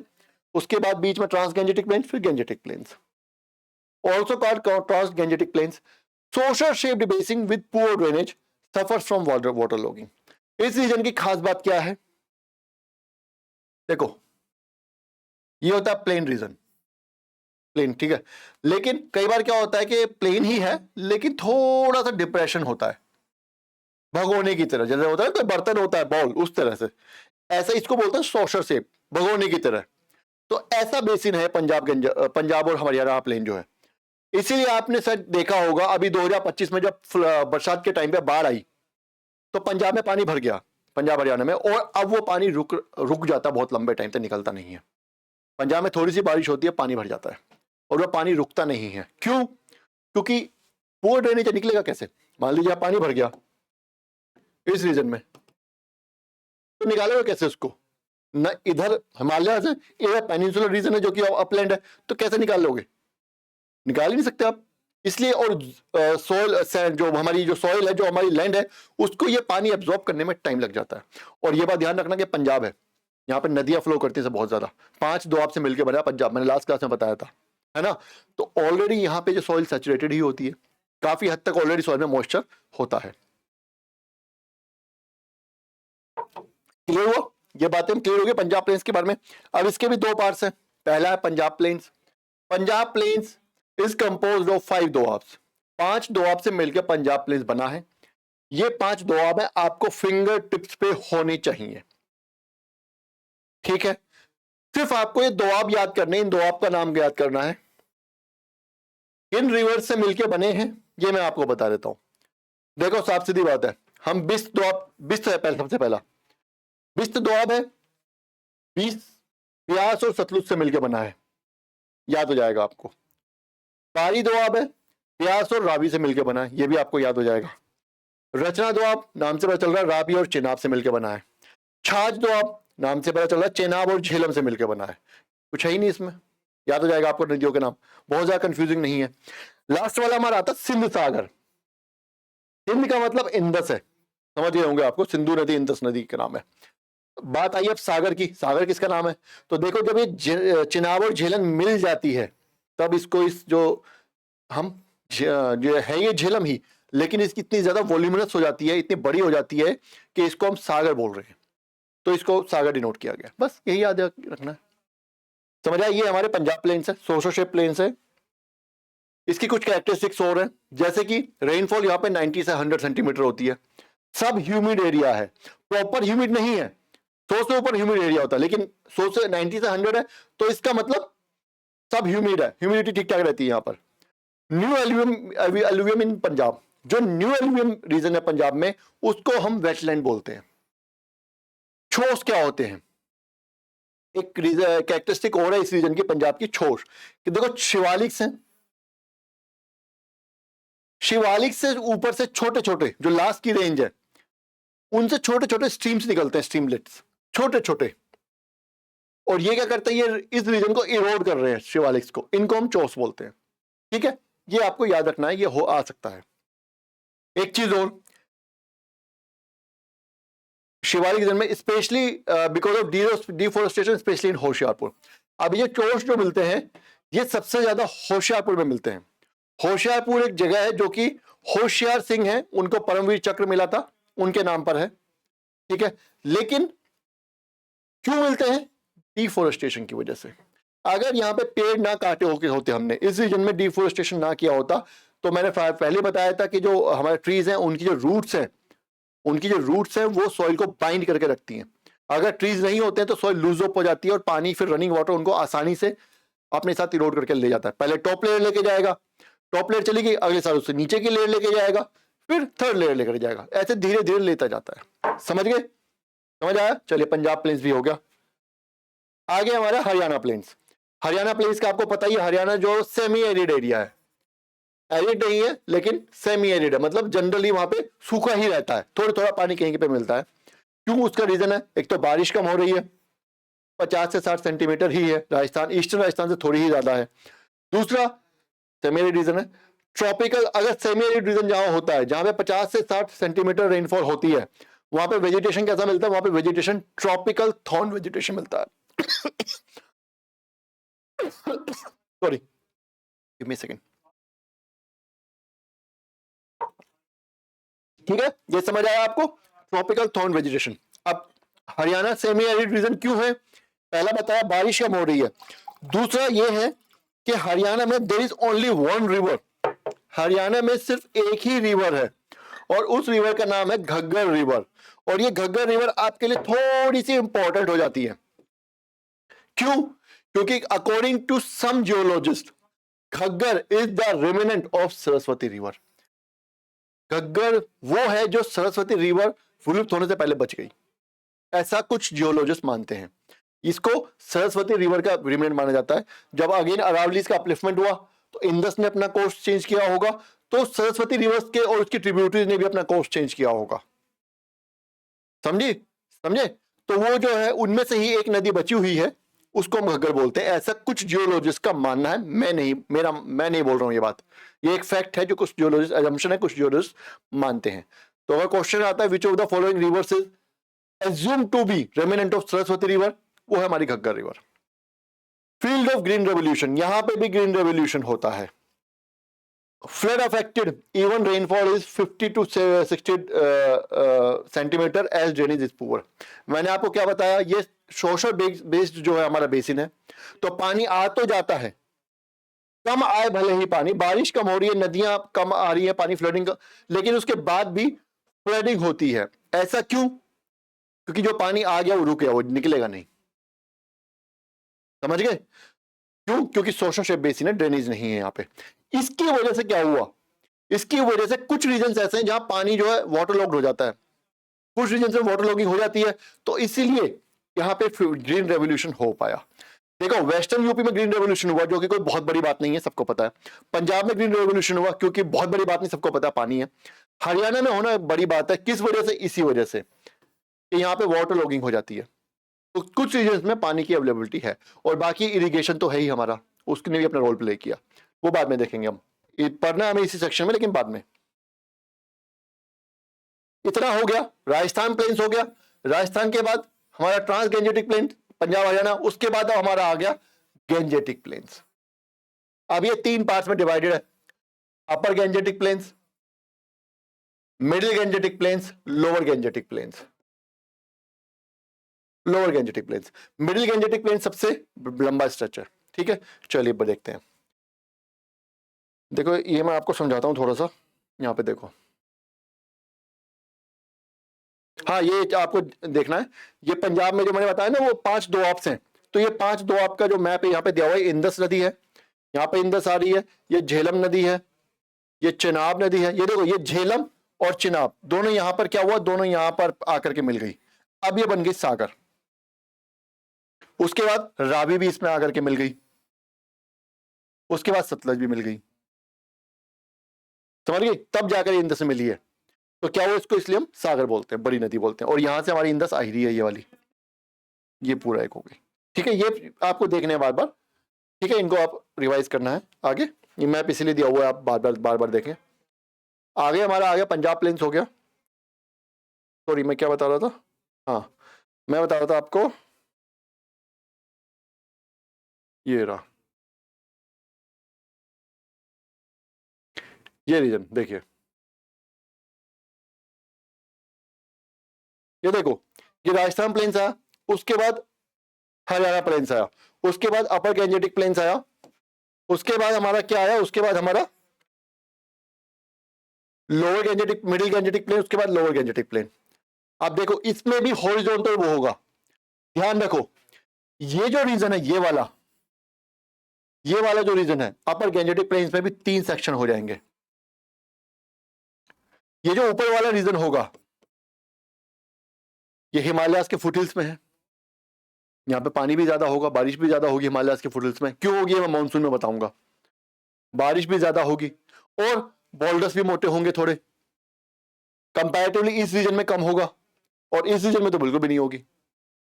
उसके बाद बीच में ट्रांसगेंजेटिक प्लेन्स, फिर Gangetic plains. Also called trans-Gangetic plains. Saucer shaped basin with poor drainage suffers from water logging. इस रीजन की खास बात क्या है? देखो, ये होता है प्लेन रीजन, प्लेन, ठीक है। लेकिन कई बार क्या होता है कि प्लेन ही है लेकिन थोड़ा सा डिप्रेशन होता है, भगोने की तरह, जैसे होता है तो बर्तन होता है बाउल, उस तरह से। ऐसा इसको बोलते हैं सोशल शेप, भगोने की तरह। तो ऐसा बेसिन है पंजाब और हरियाणा प्लेन जो है। इसीलिए आपने सर देखा होगा अभी 2025 में जब बरसात के टाइम पे बाढ़ आई तो पंजाब में पानी भर गया, पंजाब हरियाणा में, और अब वो पानी रुक जाता, बहुत लंबे टाइम तक निकलता नहीं है। पंजाब में थोड़ी सी बारिश होती है, पानी भर जाता है और वो पानी रुकता नहीं है। क्यों? क्योंकि पुअर ड्रेनेज निकलेगा कैसे? मान लीजिए पानी भर गया इस रीजन में, तो निकालेगा कैसे उसको? न इधर हिमालय से, इधर पेनिनसुलर रीजन है जो कि अपलैंड है, तो कैसे निकाल लोगे? निकाल ही नहीं सकते आप। इसलिए, और सॉइल जो हमारी जो सॉइल है, जो हमारी लैंड है, उसको ये पानी एब्जॉर्ब करने में टाइम लग जाता है। और ये बात ध्यान रखना कि पंजाब है, यहाँ पे नदियां फ्लो करती है बहुत ज्यादा, 5 दोआब से मिलकर बना पंजाब, मैंने लास्ट क्लास में बताया था, है ना? तो ऑलरेडी यहाँ पे जो सॉइल सैचुरेटेड ही होती है, काफी हद तक ऑलरेडी सॉइल में मॉइस्चर होता है। क्लियर हुआ? ये बातें क्लियर हो गई पंजाब प्लेन्स के बारे में। अब इसके भी 2 पार्ट्स हैं। पहला है Punjab plains. Punjab plains is composed of 5 doabs. 5 doab से मिलकर पंजाब प्लेन्स बना है। ये 5 दोआब है, आपको फिंगर टिप्स पे होनी चाहिए, ठीक है? सिर्फ आपको ये दोआब याद करने, इन दोआब का नाम याद करना है। इन रिवर से मिलकर बने हैं ये मैं आपको बता देता हूं। देखो, साफ सीधी बात है, हम बिस्त दोआब, बिस्त है पहले, सबसे पहला बिस्त दोआब है, 20 ब्यास और सतलुज से मिलकर बना है, याद हो जाएगा आपको। पारी दोआब है, ब्यास और रावी से मिलकर बना है, ये भी आपको याद हो जाएगा। रचना दोआब, नाम से पता चल रहा है रावी और चेनाब से मिलकर बना है। छाछ दोआब, नाम से पता चल रहा है चेनाब और झेलम से मिलकर बना है। कुछ है ही नहीं इसमें, याद हो जाएगा आपको नदियों के नाम, बहुत ज्यादा कंफ्यूजिंग नहीं है। लास्ट वाला हमारा आता सिंध सागर। सिंध का मतलब इंदस है, समझ गए होंगे आपको, सिंधु नदी इंदस नदी का नाम है। बात आई अब सागर की, सागर किसका नाम है? तो देखो, जब ये चिनाब और झेलम मिल जाती है तब इसको, इस जो हम जो है ये झेलम ही, लेकिन इसकी इतनी ज्यादा वॉल्यूमिनस हो जाती है, इतनी बड़ी हो जाती है कि इसको हम सागर बोल रहे हैं, तो इसको सागर डिनोट किया गया। बस यही याद रखना है। समझ आया? ये हमारे पंजाब प्लेन्स है, सोशल शेप प्लेन्स है। इसकी कुछ कैरेक्टरिस्टिक्स और हैं, जैसे कि रेनफॉल यहाँ पे 90 से 100 सेंटीमीटर होती है। सब ह्यूमिड एरिया है, प्रॉपर ह्यूमिड नहीं है, 100 से ऊपर ह्यूमिड एरिया होता है, लेकिन 100 से 90 से 100 है, तो इसका मतलब सब ह्यूमिड है, ह्यूमिडिटी ठीक ठाक रहती है यहाँ पर। न्यू एल्यूवियम इन पंजाब, जो न्यू एल्यूवियम रीजन है पंजाब में, उसको हम वेटलैंड बोलते हैं। छोस क्या होते हैं, एक कैरेक्टरिस्टिक और है इस रीजन की, पंजाब की, छोस, कि देखो शिवालिक्स हैं, शिवालिक से ऊपर से छोटे छोटे जो लास्ट की रेंज है, उनसे छोटे छोटे स्ट्रीम्स निकलते हैं, स्ट्रीमलेट्स छोटे छोटे, और ये क्या करते हैं, ये इस रीजन को इरोड कर रहे हैं, शिवालिक्स को, इनको हम चोस बोलते हैं। ठीक है, ये आपको याद रखना है, ये हो आ सकता है। एक चीज और, शिवालिक रीजन में specially because of deforestation, specially in Hoshiarpur. अब ये चोस जो मिलते हैं, ये सबसे ज्यादा होशियारपुर में मिलते हैं। होशियारपुर एक जगह है जो कि होशियार सिंह है, उनको परमवीर चक्र मिला था, उनके नाम पर है। ठीक है, लेकिन क्यों मिलते हैं, डिफोरेस्टेशन की वजह से। अगर यहाँ पे पेड़ ना काटे होते हमने, इस रीजन में डिफोरेस्टेशन ना किया होता, तो मैंने पहले बताया था कि जो हमारे ट्रीज हैं, उनकी जो रूट्स हैं, वो सॉइल को बाइंड करके रखती हैं। अगर ट्रीज नहीं होते हैं तो सॉइल लूज अप हो जाती है, और पानी फिर रनिंग वाटर उनको आसानी से अपने साथ इरोड करके ले जाता है। पहले टॉप लेयर लेके जाएगा, टॉप लेयर चली गई, अगले साल उससे नीचे की लेयर लेके जाएगा, फिर थर्ड लेयर लेकर जाएगा, ऐसे धीरे धीरे लेता जाता है। समझ गए, समझ आया। चलिए, पंजाब प्लेन्स भी हो गया। आगे हमारा हरियाणा प्लेन्स। हरियाणा प्लेन्स का आपको पता ही है, हरियाणा जो सेमी एरिड एरिया है, एरिड नहीं है लेकिन सेमी एरिड है, मतलब जनरली वहां पे सूखा ही रहता है, थोड़ा थोड़ा पानी कहीं पे मिलता है। क्यों, उसका रीजन है, एक तो बारिश कम हो रही है, 50 से 60 सेंटीमीटर ही है, राजस्थान, ईस्टर्न राजस्थान से थोड़ी ही ज्यादा है। दूसरा सेमी एरिड रीजन है, ट्रॉपिकल, अगर सेमी एरिड रीजन जहां होता है, जहां पे 50 से 60 सेंटीमीटर रेनफॉल होती है, वहां पे वेजिटेशन कैसा मिलता है, वहां पे वेजिटेशन ट्रॉपिकल थॉर्न वेजिटेशन मिलता है। Sorry, give me a second. ठीक है, ये समझ आया आपको, ट्रॉपिकल थॉर्न वेजिटेशन। अब हरियाणा सेमी एरिड रीजन क्यों है, पहला बताया बारिश कम हो रही है, दूसरा ये है कि हरियाणा में there is only one river, Haryana में सिर्फ एक ही रिवर है, और उस रिवर का नाम है घग्गर रिवर। और ये घग्गर रिवर आपके लिए थोड़ी सी इंपॉर्टेंट हो जाती है। क्यों, क्योंकि according to some geologist, Ghaggar is the remnant of Saraswati river. Ghaggar वो है जो सरस्वती रिवर विलुप्त होने से पहले बच गई, ऐसा कुछ जियोलॉजिस्ट मानते हैं। इसको सरस्वती रिवर का रिमेनेंट माना जाता है। जब अगेन अरावलीज का अपलिफ्टमेंट हुआ, तो इंडस ने अपना कोर्स चेंज किया होगा, तो सरस्वती रिवर्स के और उसकी ट्रिब्यूटरीज ने भी अपना कोर्स चेंज किया होगा। समझे, समझे, तो वो जो है उनमें से ही एक नदी बची हुई है, उसको हम घग्गर बोलते हैं, ऐसा कुछ जियोलॉजिस्ट का मानना है। मैं नहीं बोल रहा हूं ये बात, ये एक फैक्ट है जो कुछ जियोलॉजिस्ट, अजम्पशन है, कुछ जियोलॉजिस्ट मानते हैं। तो अगर क्वेश्चन आता है which of the following rivers is assumed to be remnant of Saraswati river, वो है हमारी Ghaggar river. Field of green revolution, यहां पे भी ग्रीन रेवोल्यूशन होता है। Flood affected, even rainfall is 50 to 60 centimetre as drainage is poor. मैंने आपको क्या बताया, ये सोशल बेस्ड जो है हमारा बेसिन है, तो पानी आ तो जाता है, कम आए भले ही पानी, बारिश कम हो रही है, नदियां कम आ रही है, पानी फ्लडिंग, लेकिन उसके बाद भी फ्लडिंग होती है। ऐसा क्यों, क्योंकि जो पानी आ गया वो रुक गया, वो निकलेगा नहीं। समझ गए, क्यों, क्योंकि सोशल शेप बेसिन है, ड्रेनेज नहीं है यहाँ पे। इसकी वजह से क्या हुआ, इसकी वजह से कुछ रीजन ऐसे हैं जहां पानी जो है वाटर लॉक्ड हो जाता है, कुछ रीजन में वाटर लॉगिंग हो जाती है, तो इसीलिए यहाँ पे ग्रीन रेवोल्यूशन हो पाया। देखो, वेस्टर्न यूपी में ग्रीन रेवोल्यूशन हुआ, जो कि कोई बहुत बड़ी बात नहीं है, सबको पता है। पंजाब में ग्रीन रेवोल्यूशन हुआ, क्योंकि बहुत बड़ी बात नहीं, सबको पता है, पानी है। हरियाणा में होना बड़ी बात है, किस वजह से, इसी वजह से कि यहाँ पे वाटर लॉगिंग हो जाती है, तो कुछ रीजन में पानी की अवेलेबिलिटी है, और बाकी इरिगेशन तो है ही हमारा, उसने भी अपना रोल प्ले किया, वो बाद में देखेंगे हम, पढ़ना हमें इसी सेक्शन में, लेकिन बाद में। इतना हो गया, राजस्थान प्लेन्स हो गया। राजस्थान के बाद हमारा trans Gangetic plain, Punjab Haryana, उसके बाद अब हमारा आ गया गैंजेटिक प्लेन्स। अब ये 3 पार्ट्स में डिवाइडेड है, upper Gangetic plains, middle Gangetic plains, lower Gangetic plains. Lower Gangetic plains, middle Gangetic plain सबसे लंबा स्ट्रक्चर। ठीक है, चलिए देखते हैं। देखो ये मैं आपको समझाता हूँ थोड़ा सा, यहाँ पे देखो, हाँ ये आपको देखना है, ये पंजाब में जो मैंने बताया ना वो 5 दोआब्स हैं, तो ये 5 दोआब का जो मैप है यहाँ पे दिया हुआ है, इंदस नदी है, यहाँ पे इंदस आ रही है, ये झेलम नदी है, ये चिनाब नदी है, ये देखो ये झेलम और चिनाब दोनों यहाँ पर क्या हुआ, दोनों यहाँ पर आकर के मिल गई, अब ये बन गई सागर। उसके बाद रावी भी इसमें आकर के मिल गई, उसके बाद सतलज भी मिल गई, समझ गई, तब जाकर ये इंदस में मिली है, तो क्या वो इसको इसलिए हम सागर बोलते हैं, बड़ी नदी बोलते हैं, और यहां से हमारी इंदस आ रही है ये वाली, ये पूरा एक हो गई, ठीक है, ये आपको देखने हैं बार बार, ठीक है, इनको आप रिवाइज करना है आगे, ये मैप इसीलिए दिया हुआ है, आप बार बार देखें। आगे हमारा आ गया पंजाब प्लेन्स हो गया, सॉरी मैं क्या बता रहा था, हाँ मैं बता रहा था आपको, ये रहा, ये रीजन देखिए, ये देखो, ये राजस्थान प्लेन्स आया, उसके बाद हरियाणा प्लेन्स आया, उसके बाद अपर गैंजेटिक प्लेन्स आया, उसके बाद हमारा क्या आया, उसके बाद हमारा lower Gangetic, middle Gangetic plain, उसके बाद लोअर गैंजेटिक प्लेन। अब देखो इसमें भी हॉरिजॉन्टल वो होगा, ध्यान रखो, ये जो रीजन है ये वाला जो रीजन है अपर गैंजेटिक प्लेन्स में भी 3 सेक्शन हो जाएंगे। ये जो ऊपर वाला रीजन होगा ये हिमालयाज के फुटहिल्स में है, यहाँ पे पानी भी ज्यादा होगा, बारिश भी ज्यादा होगी हिमालयाज के फुटहिल्स में, क्यों होगी मैं मानसून में बताऊंगा, बारिश भी ज्यादा होगी और बोल्डर्स भी मोटे होंगे थोड़े, कंपैरेटिवली इस रीजन में कम होगा, और इस रीजन में तो बिल्कुल भी नहीं होगी,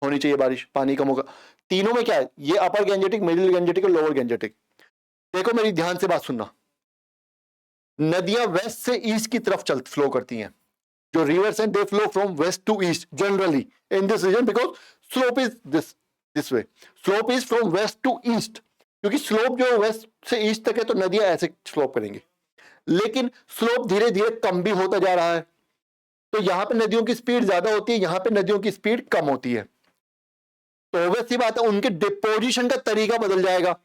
होनी चाहिए बारिश, पानी कम होगा। तीनों में क्या है, ये अपर गैंजेटिक, मिडिल गैंजेटिक और लोअर गैंजेटिक। देखो मेरी ध्यान से बात सुनना, नदियां वेस्ट से ईस्ट की तरफ चल फ्लो करती हैं, जो रिवर्स हैं they flow from west to east generally in this region, because slope is this way, slope is from west to east, क्योंकि स्लोप जो वेस्ट से ईस्ट तक है तो नदियां ऐसे स्लोप करेंगी, लेकिन स्लोप धीरे धीरे कम भी होता जा रहा है, तो यहां पे नदियों की स्पीड ज्यादा होती है, यहां पे नदियों की स्पीड कम होती है, तो ऑब्वियस सी बात है उनके डिपोजिशन का तरीका बदल जाएगा,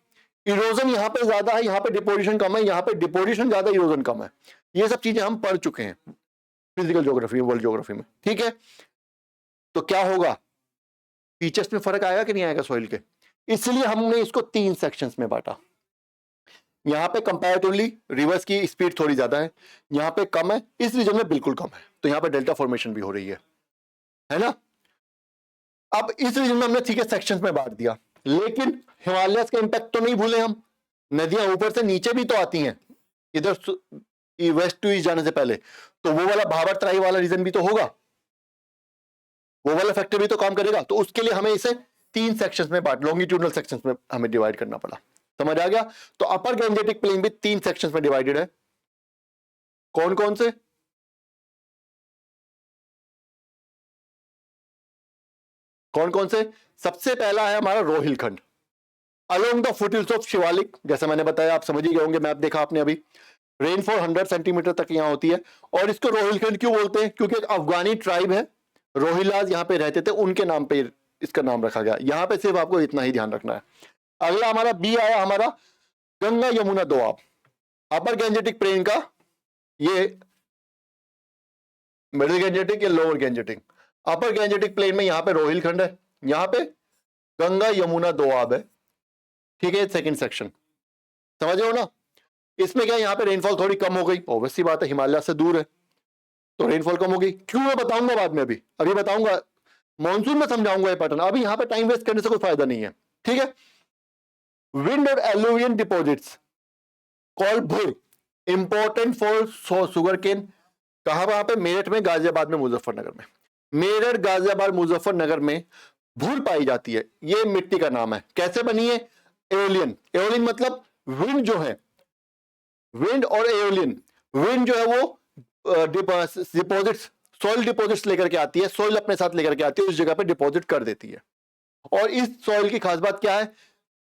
इरोजन यहां पे ज्यादा है, यहां पे डिपोजिशन कम है, यहां पे डिपोजिशन ज्यादा, इरोजन कम है, ये सब चीजें हम पढ़ चुके हैं फिजिकल ज्योग्राफी, वर्ल्ड ज्योग्राफी में, ठीक है। तो क्या होगा, फीचर्स में फर्क आएगा कि नहीं आएगा सॉइल के, इसलिए हमने इसको 3 सेक्शंस में बांटा, यहाँ पे कंपैरेटिवली रिवर्स की स्पीड थोड़ी ज्यादा है, यहाँ पे कम है, इस रीजन में बिल्कुल कम है, तो यहाँ पे डेल्टा फॉर्मेशन भी हो रही है ना। अब इस रीजन में हमने ठीक है सेक्शंस में बांट दिया, लेकिन हिमालयस का इंपैक्ट तो नहीं भूले हम, नदियां ऊपर से नीचे भी तो आती हैं इधर वेस्ट टू ईस्ट जाने से पहले, तो वो वाला भाबर तराई वाला रीजन भी तो होगा, वो वाला फैक्टर भी तो काम करेगा, तो उसके लिए हमें इसे 3 सेक्शंस में बांट, लॉन्गिट्यूडनल सेक्शंस में हमें डिवाइड करना पड़ा, समझ आ गया। तो अपर गैंजेटिक प्लेन भी 3 सेक्शंस में डिवाइडेड है, कौन कौन से, कौन कौन से, सबसे पहला है हमारा Rohilkhand along the foothills of Shivalik, जैसे मैंने बताया आप समझ ही गए होंगे, मैप देखा आपने अभी, रेनफॉल 100 सेंटीमीटर तक यहाँ होती है, और इसको रोहिलखंड क्यों बोलते हैं, क्योंकि एक अफगानी ट्राइब है रोहिलाज यहाँ पे रहते थे, उनके नाम पे इसका नाम रखा गया, यहाँ पे सिर्फ आपको इतना ही ध्यान रखना है। अगला हमारा बी आया हमारा गंगा यमुना दोआब, अपर गैंजेटिक प्लेन का, ये मिडिल गैंजेटिक या लोअर गैंजेटिक, अपर गैंजेटिक प्लेन में यहाँ पे रोहिलखंड है, यहाँ पे गंगा यमुना दोआब है, ठीक है, सेकंड सेक्शन, समझ रहे हो ना। इसमें क्या, यहाँ पे रेनफॉल थोड़ी कम हो गई, ऑब्वियस सी बात है हिमालय से दूर है तो रेनफॉल कम होगी, क्यों मैं बताऊंगा बाद में, अभी बताऊंगा, मॉनसून में समझाऊंगा ये पैटर्न, अभी यहाँ पे टाइम वेस्ट करने से कोई फायदा नहीं है, ठीक है। विंड और एलुवियन डिपॉजिट्स कॉल्ड भुर, इंपॉर्टेंट फॉर शुगर केन, कहां वहां पे, मेरठ में, गाजियाबाद में, मुजफ्फरनगर में, मेरठ गाजियाबाद मुजफ्फरनगर में भूल पाई जाती है, ये मिट्टी का नाम है, कैसे बनी है, एओलियन, एओलियन मतलब विंड जो है, विंड और एओलियन, विंड जो है वो डिपॉजिट्स, सॉइल डिपॉजिट्स लेकर के आती है, सॉइल अपने साथ लेकर के आती है, उस जगह पे डिपॉजिट कर देती है, और इस सॉइल की खास बात क्या है,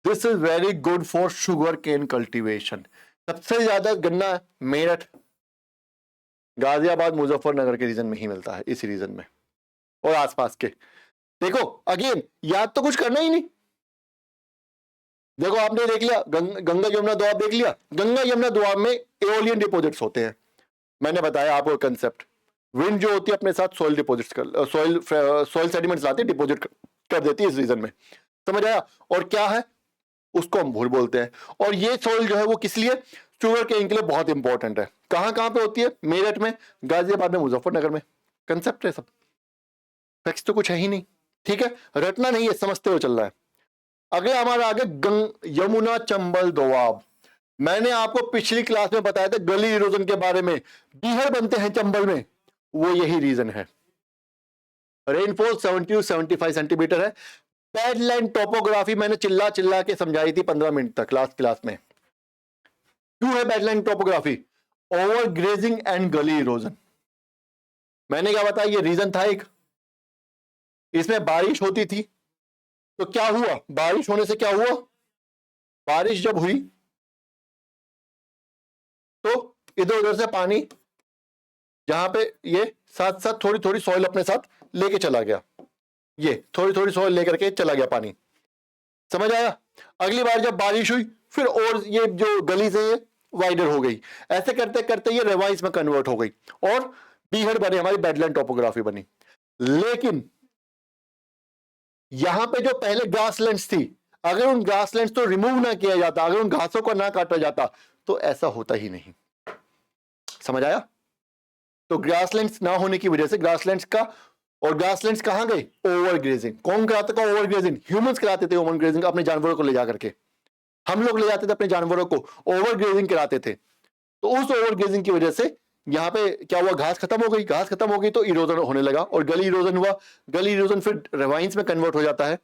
this is very good for sugarcane cultivation, सबसे ज्यादा गन्ना मेरठ गाजियाबाद मुजफ्फरनगर के रीजन में ही मिलता है, इस रीजन में और आसपास के। देखो अगेन याद तो कुछ करना ही नहीं, देखो आपने देख लिया गंगा यमुना दोआब देख लिया, गंगा यमुना दोआब में एओलियन डिपॉजिट्स होते हैं। मैंने बताया आपको कंसेप्ट, विंड जो होती है अपने साथ सॉइल डिपॉजिट्स कर सॉइल सेडिमेंट्स लाती है, डिपॉजिट कर देती है इस रीजन में, समझ आया। और क्या है उसको हम भूल बोलते हैं। और ये सॉइल जो है वो किस लिए, शुगर केन के लिए बहुत इंपॉर्टेंट है। कहां कहां पे होती है, मेरठ में, गाजियाबाद में, मुजफ्फरनगर में। कंसेप्ट है सब, फैक्ट्स तो कुछ है ही नहीं, ठीक है, रटना नहीं है, समझते हुए चल रहा है। अगला हमारा आगे यमुना चंबल दोआब। मैंने आपको पिछली क्लास में बताया था गली इरोजन के बारे में, बीहड़ बनते हैं चंबल में, वो यही रीजन है। रेनफॉल 70 to 75 सेंटीमीटर है। बैडलैंड टोपोग्राफी मैंने चिल्ला चिल्ला के समझाई थी 15 मिनट तक क्लास में। क्यों है badland topography, over grazing and गली इरोजन। मैंने क्या बताया, ये रीजन था एक, इसमें बारिश होती थी तो क्या हुआ, बारिश होने से क्या हुआ, बारिश जब हुई तो इधर उधर से पानी, जहां पे ये साथ साथ थोड़ी थोड़ी सॉइल अपने साथ लेके चला गया, ये थोड़ी थोड़ी सॉइल लेकर के चला गया पानी, समझ आया। अगली बार जब बारिश हुई फिर और ये जो गली से ये वाइडर हो गई, ऐसे करते करते ये रेवाइस में कन्वर्ट हो गई और बीहड़ बने, हमारी बैडलैंड टोपोग्राफी बनी। लेकिन यहां पे जो पहले ग्रासलैंड्स थी, अगर उन ग्रासलैंड्स को रिमूव ना किया जाता, अगर उन घासों को ना काटा जाता तो ऐसा होता ही नहीं, समझ आया। तो ग्रासलैंड्स ना होने की वजह से ग्रासलैंड्स का, और ग्रासलैंड्स कहां गए, ओवर ग्रेजिंग। कौन कराता था ओवर ग्रेजिंग, ह्यूमंस कराते थे ओवर ग्रेजिंग, अपने जानवरों को ले जा करके, हम लोग ले जाते थे अपने जानवरों को, ओवर ग्रेजिंग कराते थे। तो उस ओवर ग्रेजिंग की वजह से यहाँ पे क्या हुआ, घास खत्म हो गई, घास खत्म हो गई तो इरोजन होने लगा और गली इरोजन हुआ, गली इरोजन फिर रेवाइंस में कन्वर्ट हो जाता है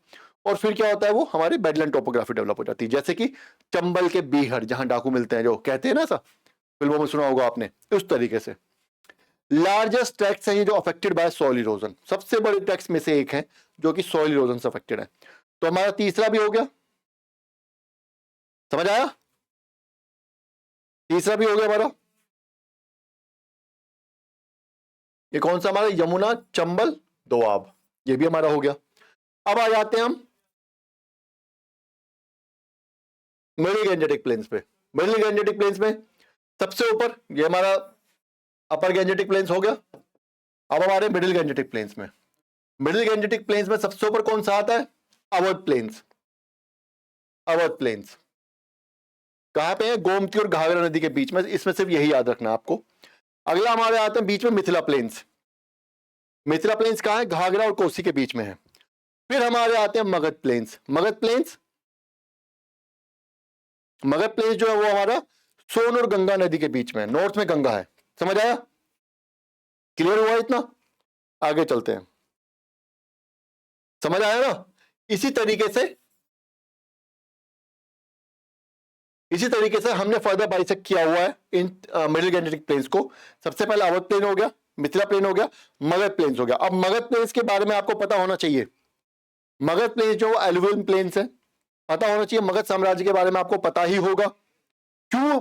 और फिर क्या होता है, वो हमारी बैडलैंड टोपोग्राफी डेवलप हो जाती है। जैसे कि चंबल के बीहड़ जहां डाकू मिलते हैं, जो कहते हैं ना, सा फिल्मों में सुना होगा आपने, उस तरीके से। लार्जेस्ट ट्रैक्ट्स हैं ये जो अफेक्टेड बाय सॉइल इरोजन, सबसे बड़े ट्रैक्ट्स में से एक है जो कि सॉइल इरोजन से अफेक्टेड है। तो हमारा तीसरा भी हो गया, समझ आया, तीसरा भी हो गया हमारा, ये कौन सा हमारा, यमुना चंबल दोआब, ये भी हमारा हो गया। अब आ जाते हैं हम मिडिल गैंजेटिक प्लेन्स पे। मिडिल गैंजेटिक प्लेन्स में सबसे ऊपर ये हमारा अपर गैंजेटिक प्लेन्स हो गया। अब हमारे मिडिल गैंजेटिक प्लेन्स में, मिडिल गैंजेटिक प्लेन्स में सबसे ऊपर कौन सा आता है, अवध प्लेन्स। अवध प्लेन्स कहां पे है, गोमती और घाघरा नदी के बीच में, इसमें सिर्फ यही याद रखना आपको। अगला हमारे आते हैं बीच में मिथिला प्लेन्स। मिथिला प्लेन्स कहां है, घाघरा और कोसी के बीच में है। फिर हमारे आते हैं Magadh plains. Magadh plains, Magadh plains जो है वो हमारा सोन और गंगा नदी के बीच में, नॉर्थ में गंगा है, समझ आया, क्लियर हुआ इतना, आगे चलते हैं, समझ आया ना। इसी तरीके से हमने फर्दर बाइसेक्ट किया हुआ है इन मिडिल गैंजेटिक प्लेन्स को। सबसे पहले अवध प्लेन हो गया, मिथिला प्लेन हो गया, मगध प्लेन्स हो गया। अब मगध प्लेन्स के बारे में आपको पता होना चाहिए, मगध प्लेन्स जो एलुवियल प्लेन्स है, पता होना चाहिए। मगध साम्राज्य के बारे में आपको पता ही होगा, क्यों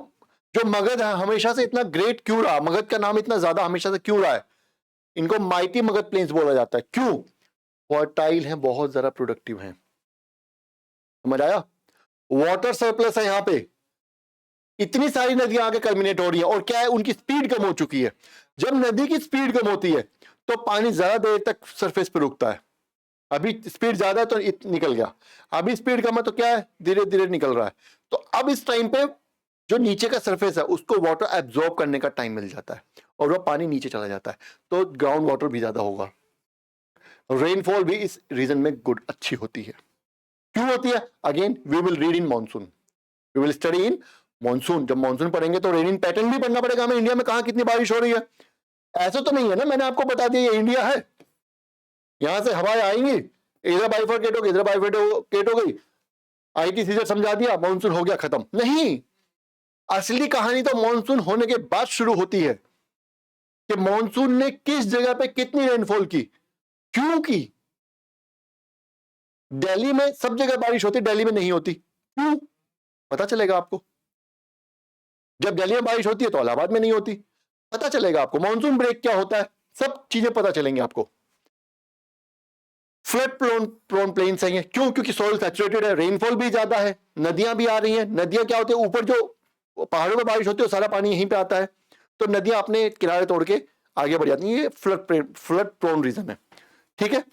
जो मगध है हमेशा से इतना ग्रेट क्यों रहा, मगध का नाम इतना ज्यादा हमेशा से क्यों रहा है, इनको माइटी मगध प्लेन्स बोला जाता है, क्यों, फर्टाइल है, बहुत ज्यादा प्रोडक्टिव है, समझ आया। वाटर सरप्लस है यहाँ पे, इतनी सारी नदियां आगे कल्मिनेट हो रही है और क्या है, उनकी स्पीड कम हो चुकी है। जब नदी की स्पीड कम होती है तो पानी ज्यादा देर तक सरफेस पे रुकता है। अभी स्पीड ज्यादा है तो निकल गया, अभी स्पीड कम है तो क्या है, धीरे धीरे निकल रहा है। तो अब इस टाइम पे जो नीचे का सरफेस है उसको वाटर एब्जॉर्ब करने का टाइम मिल जाता है और वह पानी नीचे चला जाता है, तो ग्राउंड वाटर भी ज्यादा होगा। रेनफॉल भी इस रीजन में गुड, अच्छी होती है। क्यों होती है, again we will read in monsoon, we will study in monsoon. जब मानसून पढ़ेंगे तो रेनिंग पैटर्न भी पढ़ना पड़ेगा हमें, इंडिया में कहां कितनी बारिश हो रही है। ऐसा तो नहीं है ना, मैंने आपको बता दिया ये इंडिया है, यहां से हवाएं आएंगी, इधर बाइफरकेट हो गई, इधर बाइफरकेट हो गई, आईटी सीजन समझा दिया, मानसून हो गया खत्म। नहीं, असली कहानी तो मानसून होने के बाद शुरू होती है कि मानसून ने किस जगह पे कितनी रेनफॉल की, क्यों की। दिल्ली में सब जगह बारिश होती, दिल्ली में नहीं होती, क्यों, पता चलेगा आपको। जब दिल्ली में बारिश होती है तो इलाहाबाद में नहीं होती, पता चलेगा आपको। मानसून ब्रेक क्या होता है, सब चीजें पता चलेंगी आपको। फ्लड प्रोन प्लेन्स हैं ये, क्यों? क्योंकि सॉइल सैचुरेटेड है, रेनफॉल भी ज्यादा है, नदियां भी आ रही हैं। नदियां क्या होती है, ऊपर जो पहाड़ों पर बारिश होती है सारा पानी यहीं पे आता है, तो नदियां अपने किनारे तोड़ के आगे बढ़ जाती हैं। ये फ्लड प्रोन रीजन है, ठीक है।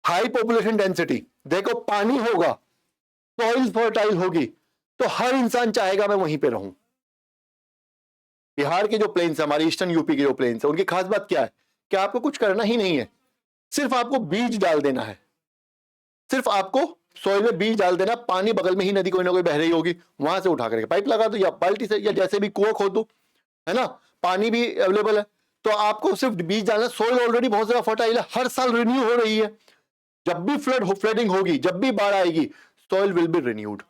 हाई पॉपुलेशन डेंसिटी, देखो पानी होगा, सॉइल फर्टाइल होगी, तो हर इंसान चाहेगा मैं वहीं पे रहूं। बिहार के जो प्लेन्स है, हमारे ईस्टर्न यूपी के जो प्लेन्स है, उनकी खास बात क्या है कि आपको कुछ करना ही नहीं है, सिर्फ आपको बीज डाल देना है। सिर्फ आपको सॉइल में बीज डाल देना, पानी बगल में ही नदी कोई ना कोई बह रही होगी, वहां से उठा करके पाइप लगा दो या बाल्टी से या जैसे भी कुआं खोद दो, है ना, पानी भी अवेलेबल है। तो आपको सिर्फ बीज डालना, सॉइल ऑलरेडी बहुत ज्यादा फर्टाइल है, हर साल रिन्यू हो रही है। जब भी फ्लडिंग होगी, जब भी बाढ़ आएगी, सॉइल विल बी रिन्यूड,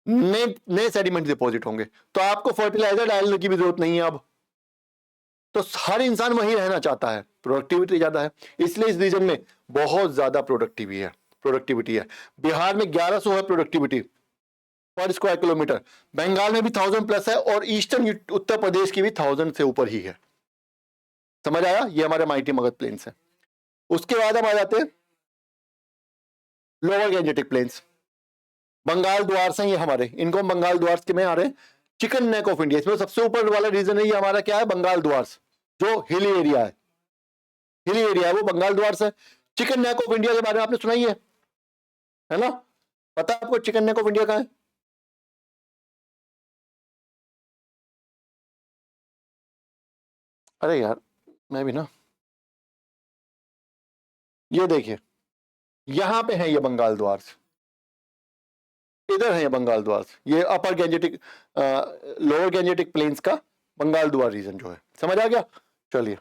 नए सेडिमेंट डिपॉजिट होंगे, तो आपको फर्टिलाइजर डालने की भी जरूरत नहीं है अब। तो हर इंसान वहीं रहना चाहता है, प्रोडक्टिविटी ज्यादा है, इसलिए इस रीजन में बहुत ज्यादा प्रोडक्टिविटी है। बिहार में 1100 है प्रोडक्टिविटी पर स्क्वायर किलोमीटर, बंगाल में भी 1000 प्लस है, और ईस्टर्न उत्तर प्रदेश की भी 1000 से ऊपर ही है। समझ आया? ये हमारे माइटी मगध प्लेन्स है। उसके बाद हम आ जाते हैं लोअर गैंजेटिक प्लेन्स, बंगाल द्वार हैं ये हमारे, इनको हम बंगाल द्वार के में आ रहे हैं। चिकन नेक ऑफ इंडिया, इसमें सबसे ऊपर वाला रीजन है ये हमारा क्या है, बंगाल द्वार, जो हिली एरिया है, वो बंगाल द्वार है। चिकन नेक ऑफ इंडिया के बारे में आपने सुना ही है ना? पता है आपको चिकन नेक ऑफ इंडिया कहाँ है? अरे यार, मैं भी ना, ये देखिए यहां पे है ये बंगाल द्वार, इधर है ये बंगाल द्वार, ये अपर गैंजेटिक लोअर गैंजेटिक प्लेन्स का बंगाल द्वार रीजन जो है। समझ आ गया? चलिए,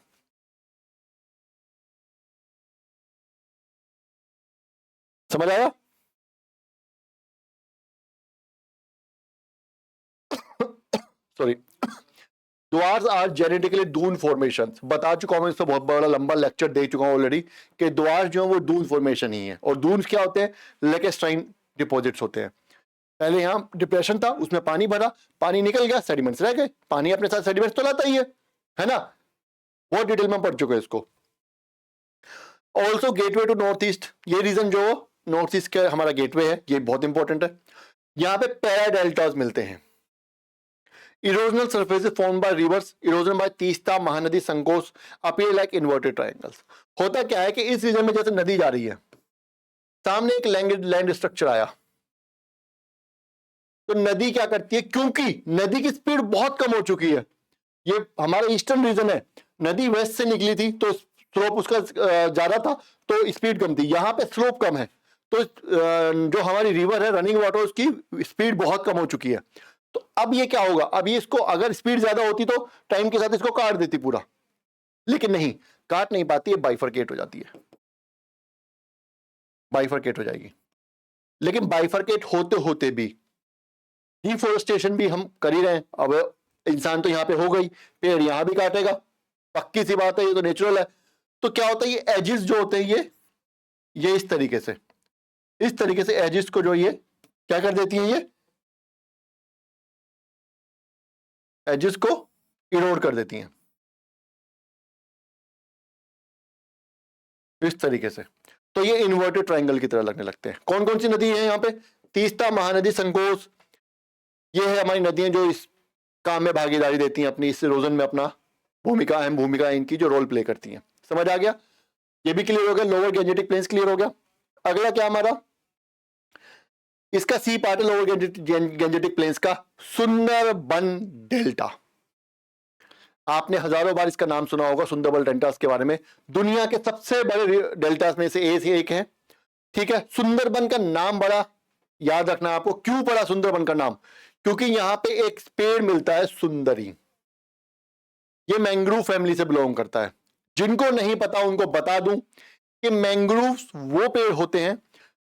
समझ आया? Sorry, Duars are genetically Doon formation, बता चुका हूं, इससे बहुत बड़ा लंबा लेक्चर दे चुका हूं ऑलरेडी, कि द्वार जो है वो दून फॉर्मेशन ही है। और दून क्या होते हैं? लेकेस्ट्राइन डिपॉजिट्स होते हैं। पहले यहाँ डिप्रेशन था, उसमें पानी भरा, पानी निकल गया, सेडिमेंट्स रह गए, पानी अपने साथ सेडिमेंट्स तो लाता ही है ना? बहुत डिटेल में पढ़ चुके हैं इसको। Also gateway to north east, ये रीजन जो नॉर्थ ईस्ट का हमारा गेटवे है, ये बहुत इंपॉर्टेंट है। यहाँ पे पैराडेल्टास मिलते हैं, erosional surfaces formed by reverse, erosion bye Teesta Mahanadi संकोच अपीयर लाइक इन्वर्टेड ट्रायंगल्स। होता क्या है कि इस रीजन में जैसे नदी जा रही है, सामने एक लैंड स्ट्रक्चर आया, तो नदी क्या करती है, क्योंकि नदी की स्पीड बहुत कम हो चुकी है, ये हमारा ईस्टर्न रीजन है, नदी वेस्ट से निकली थी तो स्लोप उसका ज्यादा था, तो स्पीड कम थी, यहां पे स्लोप कम है, तो जो हमारी रिवर है रनिंग वाटर, उसकी स्पीड बहुत कम हो चुकी है। तो अब ये क्या होगा, अब ये इसको अगर स्पीड ज्यादा होती तो टाइम के साथ इसको काट देती पूरा, लेकिन नहीं, काट नहीं पाती है, बाइफरकेट हो जाती है, बाइफरकेट हो जाएगी। लेकिन बाइफरकेट होते होते भी डिफोरेस्टेशन भी हम कर ही रहे हैं। अब इंसान तो यहाँ पे हो गई, पेड़ यहां भी काटेगा, पक्की सी बात है, ये तो नेचुरल है। तो क्या होता है, ये एजिस जो होते हैं, ये इस तरीके से एजिस को जो ये क्या कर देती है, ये एजिस को इरोड कर देती हैं इस तरीके से, तो ये इन्वर्टेड ट्रायंगल की तरह लगने लगते हैं। कौन कौन सी नदी है यहाँ पे? तीस्ता महानदी संकोच, ये है हमारी नदियां जो इस काम में भागीदारी देती हैं, अपनी इस इरोजन में अपना अहम भूमिका इनकी जो रोल प्ले करती हैं। समझ आ गया? ये भी क्लियर हो गया, लोअर गैंजेटिक प्लेन्स क्लियर हो गया। अगला क्या हमारा, इसका सी पार्ट है लोअर गैंजेटिक प्लेन्स का, सुंदरबन डेल्टा। आपने हजारों बार इसका नाम सुना होगा, सुंदरबन डेल्टास के बारे में, दुनिया के सबसे बड़े डेल्टास में से एक है, ठीक है। सुंदरबन का नाम बड़ा याद रखना आपको, क्यों पड़ा सुंदरबन का नाम? क्योंकि यहां पे एक पेड़ मिलता है सुंदरी, ये मैंग्रोव फैमिली से बिलोंग करता है। जिनको नहीं पता उनको बता दूं कि मैंग्रोव वो पेड़ होते हैं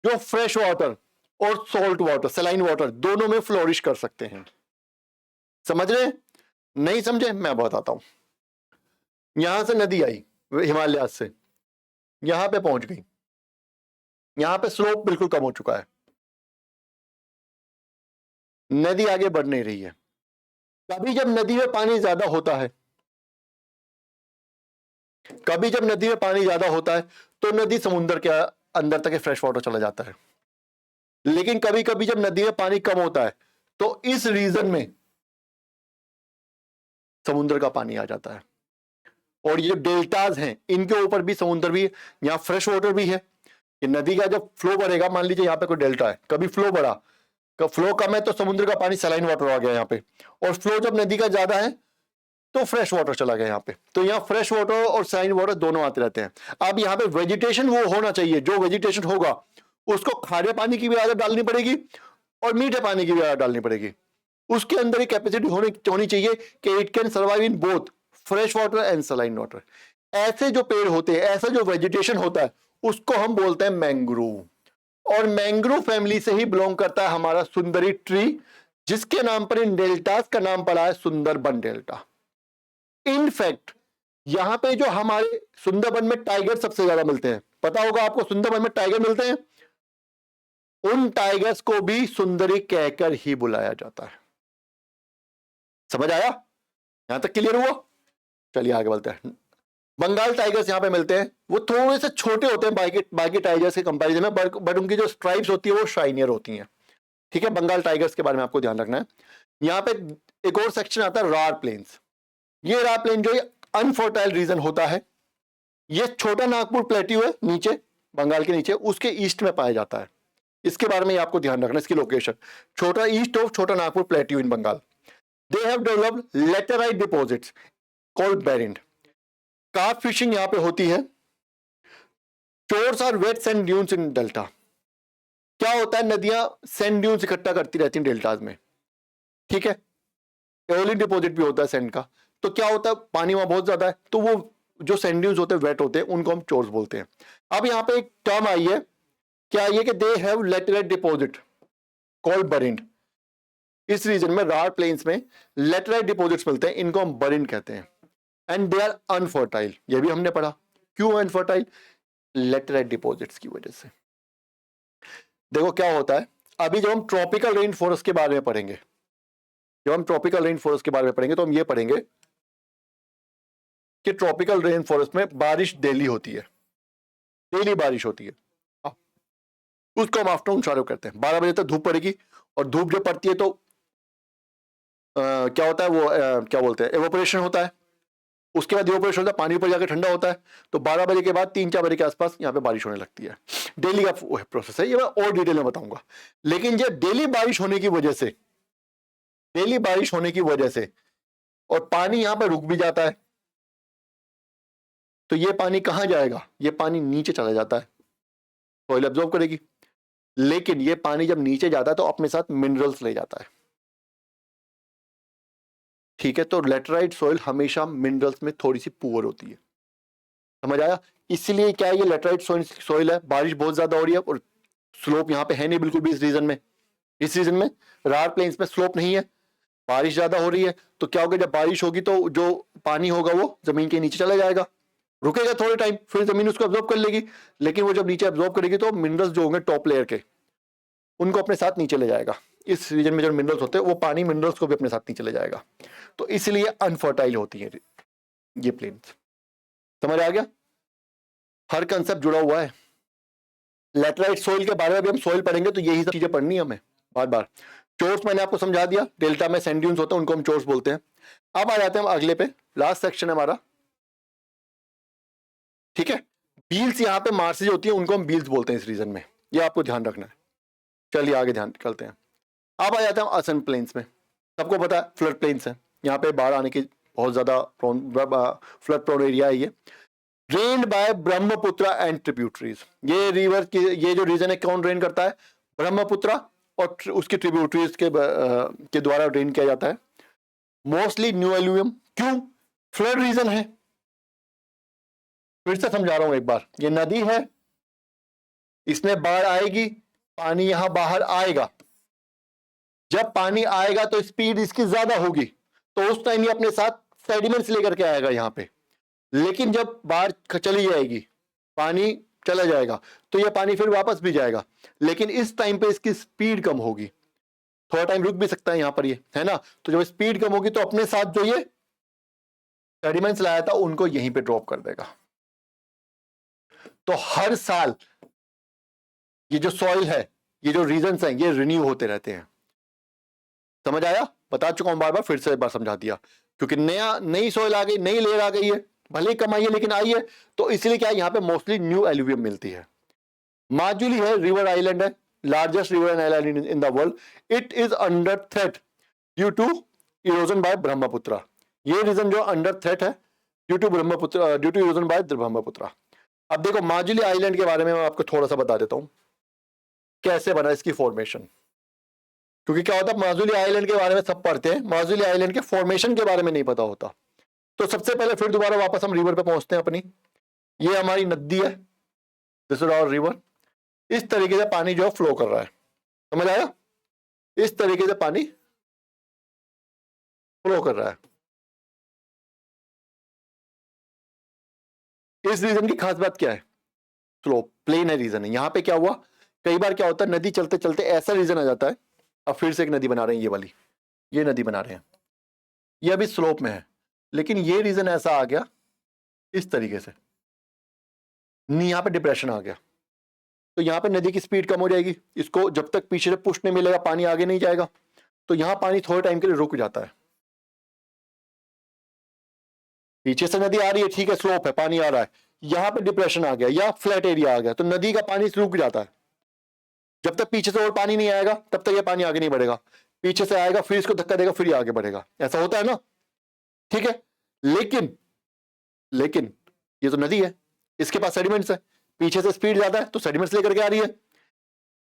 जो फ्रेश वाटर और सॉल्ट वाटर, सलाइन वाटर दोनों में फ्लोरिश कर सकते हैं। समझ रहे हैं? नहीं समझे? मैं बताता हूं। यहां से नदी आई हिमालय से, यहां पे पहुंच गई, यहां पे स्लोप बिल्कुल कम हो चुका है, नदी आगे बढ़ नहीं रही है। कभी जब नदी में पानी ज्यादा होता है, कभी जब नदी में पानी ज्यादा होता है, तो नदी समुद्र के अंदर तक फ्रेश वाटर चला जाता है। लेकिन कभी कभी जब नदी में पानी कम होता है तो इस रीजन में समुद्र का पानी आ जाता है, और ये जो डेल्टाज हैं इनके ऊपर भी समुद्र भी, यहाँ फ्रेश वाटर भी है। कि नदी का जब फ्लो बढ़ेगा, मान लीजिए यहाँ पे कोई डेल्टा है, कभी फ्लो बढ़ा, फ्लो कम है तो समुद्र का पानी सलाइन वाटर आ गया यहाँ पे, और फ्लो जब नदी का ज्यादा है तो फ्रेश वाटर चला गया यहाँ पे। तो यहाँ फ्रेश वाटर और सलाइन वाटर दोनों आते रहते हैं। अब यहाँ पे वेजिटेशन वो होना चाहिए, जो वेजिटेशन होगा उसको खारे पानी की भी आदत डालनी पड़ेगी और मीठे पानी की भी आदत डालनी पड़ेगी। उसके अंदर ही कैपेसिटी होनी चाहिए कि it can survive in both fresh water and saline water. ऐसे जो पेड़ होते हैं, ऐसा जो वेजिटेशन होता है, उसको हम बोलते हैं मैंग्रोव। और मैंग्रोव फैमिली से ही बिलोंग करता है हमारा सुंदरी ट्री, जिसके नाम पर इन डेल्टास का नाम पड़ा है सुंदरबन डेल्टा। इनफैक्ट यहां पे जो हमारे सुंदरबन में टाइगर सबसे ज्यादा मिलते हैं, पता होगा आपको सुंदरबन में टाइगर मिलते हैं, उन टाइगर्स को भी सुंदरी कहकर ही बुलाया जाता है। समझ आया? यहां तक क्लियर हुआ? चलिए आगे बढ़ते हैं। बंगाल टाइगर्स यहां पे मिलते हैं, वो थोड़े से छोटे होते हैं बाकी टाइगर्स के कंपैरिजन में, बट उनकी जो स्ट्राइप्स होती है वो शाइनियर होती हैं। ठीक है, बंगाल टाइगर्स के बारे में आपको ध्यान रखना है। यहाँ पे एक और सेक्शन आता है रार प्लेन्स। ये रार प्लेन जो अनफर्टाइल रीजन होता है, ये छोटा नागपुर प्लेट्यू है नीचे, बंगाल के नीचे, उसके ईस्ट में पाया जाता है। इसके बारे में आपको ध्यान रखना, इसकी लोकेशन छोटा east of Chota Nagpur plateau in Bengal. They have developed laterite deposits called Barind. Carp fishing यहां पे होती है। Shores are wet sand dunes in delta. क्या होता है, नदियां सैंड ड्यून्स इकट्ठा करती रहती हैं डेल्टाज में। ठीक है, एओलियन डिपॉजिट भी होता है सैंड का। तो क्या होता है, पानी वहां बहुत ज्यादा है, तो वो जो सैंड ड्यून्स होते हैं, वेट होते हैं, उनको हम चोर्स बोलते हैं। अब यहाँ पे एक टर्म आई है, क्या आई है कि they have laterite deposit called Barind. इस रीजन में रार प्लेन्स में लेटेराइट डिपॉजिट्स मिलते हैं, इनको हम बरिंड कहते हैं। एंड दे आर अनफर्टाइल, ये भी हमने पढ़ा। क्यों अनफर्टाइल? लेटेराइट डिपॉजिट्स की वजह से। देखो क्या होता है, अभी जब हम ट्रॉपिकल रेन फॉरेस्ट के बारे में पढ़ेंगे, तो हम ये पढ़ेंगे कि ट्रॉपिकल रेन फॉरेस्ट में बारिश डेली होती है, डेली बारिश होती है। उसको हम आफ्टरनून शाडो करते हैं, 12 बजे तक धूप पड़ेगी, और धूप जब पड़ती है तो क्या होता है, वो क्या बोलते हैं, एवोपरेशन होता है। उसके बाद एवोपरेशन होता है, पानी ऊपर जाकर ठंडा होता है, तो 12 बजे के बाद 3-4 बजे के आसपास यहाँ पे बारिश होने लगती है। डेली का प्रोसेस है, ये मैं और डिटेल में बताऊंगा। लेकिन ये डेली बारिश होने की वजह से और पानी यहाँ पे रुक भी जाता है, तो ये पानी कहां जाएगा? ये पानी नीचे चला जाता है, सॉइल एब्जॉर्ब करेगी। लेकिन ये पानी जब नीचे जाता है तो अपने साथ मिनरल्स ले जाता है। ठीक है, तो लेटराइट सॉइल हमेशा मिनरल्स में थोड़ी सी पुअर होती है। समझ आया? इसलिए क्या है, ये लेटराइट सॉइल है, बारिश बहुत ज्यादा हो रही है, और स्लोप यहाँ पे है नहीं बिल्कुल भी। इस रीजन में रार प्लेन्स में स्लोप नहीं है, बारिश ज्यादा हो रही है, तो क्या होगा, जब बारिश होगी तो जो पानी होगा वो जमीन के नीचे चला जाएगा, रुकेगा थोड़े टाइम, फिर जमीन उसको अब्जॉर्ब कर लेगी। लेकिन वो जब नीचे अब्जॉर्ब करेगी तो मिनरल्स जो होंगे टॉप लेयर के, उनको अपने साथ नीचे ले जाएगा। इस रीजन में जो मिनरल्स होते हैं, वो पानी मिनरल्स को भी अपने साथ नीचे ले जाएगा, तो इसलिए अनफर्टाइल होती है ये प्लेन्स। समझ आ गया? हर कंसेप्ट जुड़ा हुआ है। लेटराइट सॉइल के बारे में भी हम सॉइल पढ़ेंगे, तो यही सब चीजें पढ़नी है हमें बार बार। चोर्स मैंने आपको समझा दिया, डेल्टा में सैंड ड्यून्स होते हैं, उनको हम चोर्स बोलते हैं। अब आ जाते हैं हम अगले पे, लास्ट सेक्शन है हमारा। ठीक है, बील्स यहाँ पे मार्सेज होती है, उनको हम बील्स बोलते हैं इस रीजन में, ये आपको ध्यान रखना है। चलिए आगे ध्यान करते हैं। अब आ जाते हैं असन प्लेन्स में। सबको पता है फ्लड प्लेन्स है, यहाँ पे बाढ़ आने की बहुत ज्यादा फ्लड प्रोन एरिया है ये। Drained by Brahmaputra and tributaries. ये रिवर की ये जो रीजन है, कौन ड्रेन करता है? ब्रह्मपुत्र और उसकी ट्रिब्यूटरीज के द्वारा ड्रेन किया जाता है। Mostly new alluvium. क्यों? फ्लड रीजन है। फिर से समझा रहा हूं एक बार, ये नदी है, इसमें बाढ़ आएगी, पानी यहां बाहर आएगा। जब पानी आएगा तो स्पीड इसकी ज्यादा होगी, तो उस टाइम ये अपने साथ सेडिमेंट्स लेकर के आएगा यहाँ पे। लेकिन जब बाढ़ चली जाएगी, पानी चला जाएगा, तो ये पानी फिर वापस भी जाएगा, लेकिन इस टाइम पे इसकी स्पीड कम होगी, थोड़ा टाइम रुक भी सकता है यहाँ पर, ये है ना। तो जब स्पीड कम होगी तो अपने साथ जो ये सेडिमेंट्स लाया था उनको यहीं पे ड्रॉप कर देगा। तो हर साल ये जो सॉइल है, ये जो रीजन्स हैं, ये रिन्यू होते रहते हैं। समझ आया? बता चुका हूं बार बार, फिर से एक बार समझा दिया, क्योंकि नई सॉइल आ गई, नई लेयर आ गई है, भले ही कम आई है लेकिन आई है, तो इसलिए क्या है, यहाँ पे मोस्टली न्यू एल्यूवियम मिलती है। माजुली है, रिवर आइलैंड है, largest river and island in the world. It is under threat due to erosion by Brahmaputra. ये रीजन जो अंडर थ्रेट है due to erosion by Brahmaputra. अब देखो माजुली आइलैंड के बारे में मैं आपको थोड़ा सा बता देता हूं कैसे बना इसकी फॉर्मेशन, क्योंकि क्या होता है माजुली आइलैंड के बारे में सब पढ़ते हैं, माजुली आइलैंड के फॉर्मेशन के बारे में नहीं पता होता। तो सबसे पहले फिर दोबारा वापस हम रिवर पे पहुंचते हैं अपनी। ये हमारी नदी है, दिस इज आवर रिवर। इस तरीके से पानी जो फ्लो कर रहा है, समझ आया? इस तरीके से पानी फ्लो कर रहा है। इस रीजन की खास बात क्या है? स्लोप, प्लेन है रीजन है। यहां पे क्या हुआ, कई बार क्या होता है नदी चलते चलते ऐसा रीजन आ जाता है, अब फिर से एक नदी बना रहे हैं, ये वाली, ये नदी बना रहे हैं, ये अभी स्लोप में है, लेकिन ये रीजन ऐसा आ गया इस तरीके से, यहां पे डिप्रेशन आ गया, तो यहां पे नदी की स्पीड कम हो जाएगी। इसको जब तक पीछे से पुश नहीं मिलेगा पानी आगे नहीं जाएगा, तो यहां पानी थोड़े टाइम के लिए रुक जाता है। पीछे से नदी आ रही है, ठीक है, स्लोप है, पानी आ रहा है, यहां पे डिप्रेशन आ गया या फ्लैट एरिया आ गया, तो नदी का पानी रुक जाता है। जब तक पीछे से और पानी नहीं आएगा तब तक ये पानी आगे नहीं बढ़ेगा, पीछे से आएगा फिर इसको धक्का देगा फिर ये आगे बढ़ेगा, ऐसा होता है ना, ठीक है। लेकिन लेकिन ये तो नदी है, इसके पास सेडिमेंट्स है, पीछे से स्पीड ज्यादा है तो सेडिमेंट्स लेकर के आ रही है,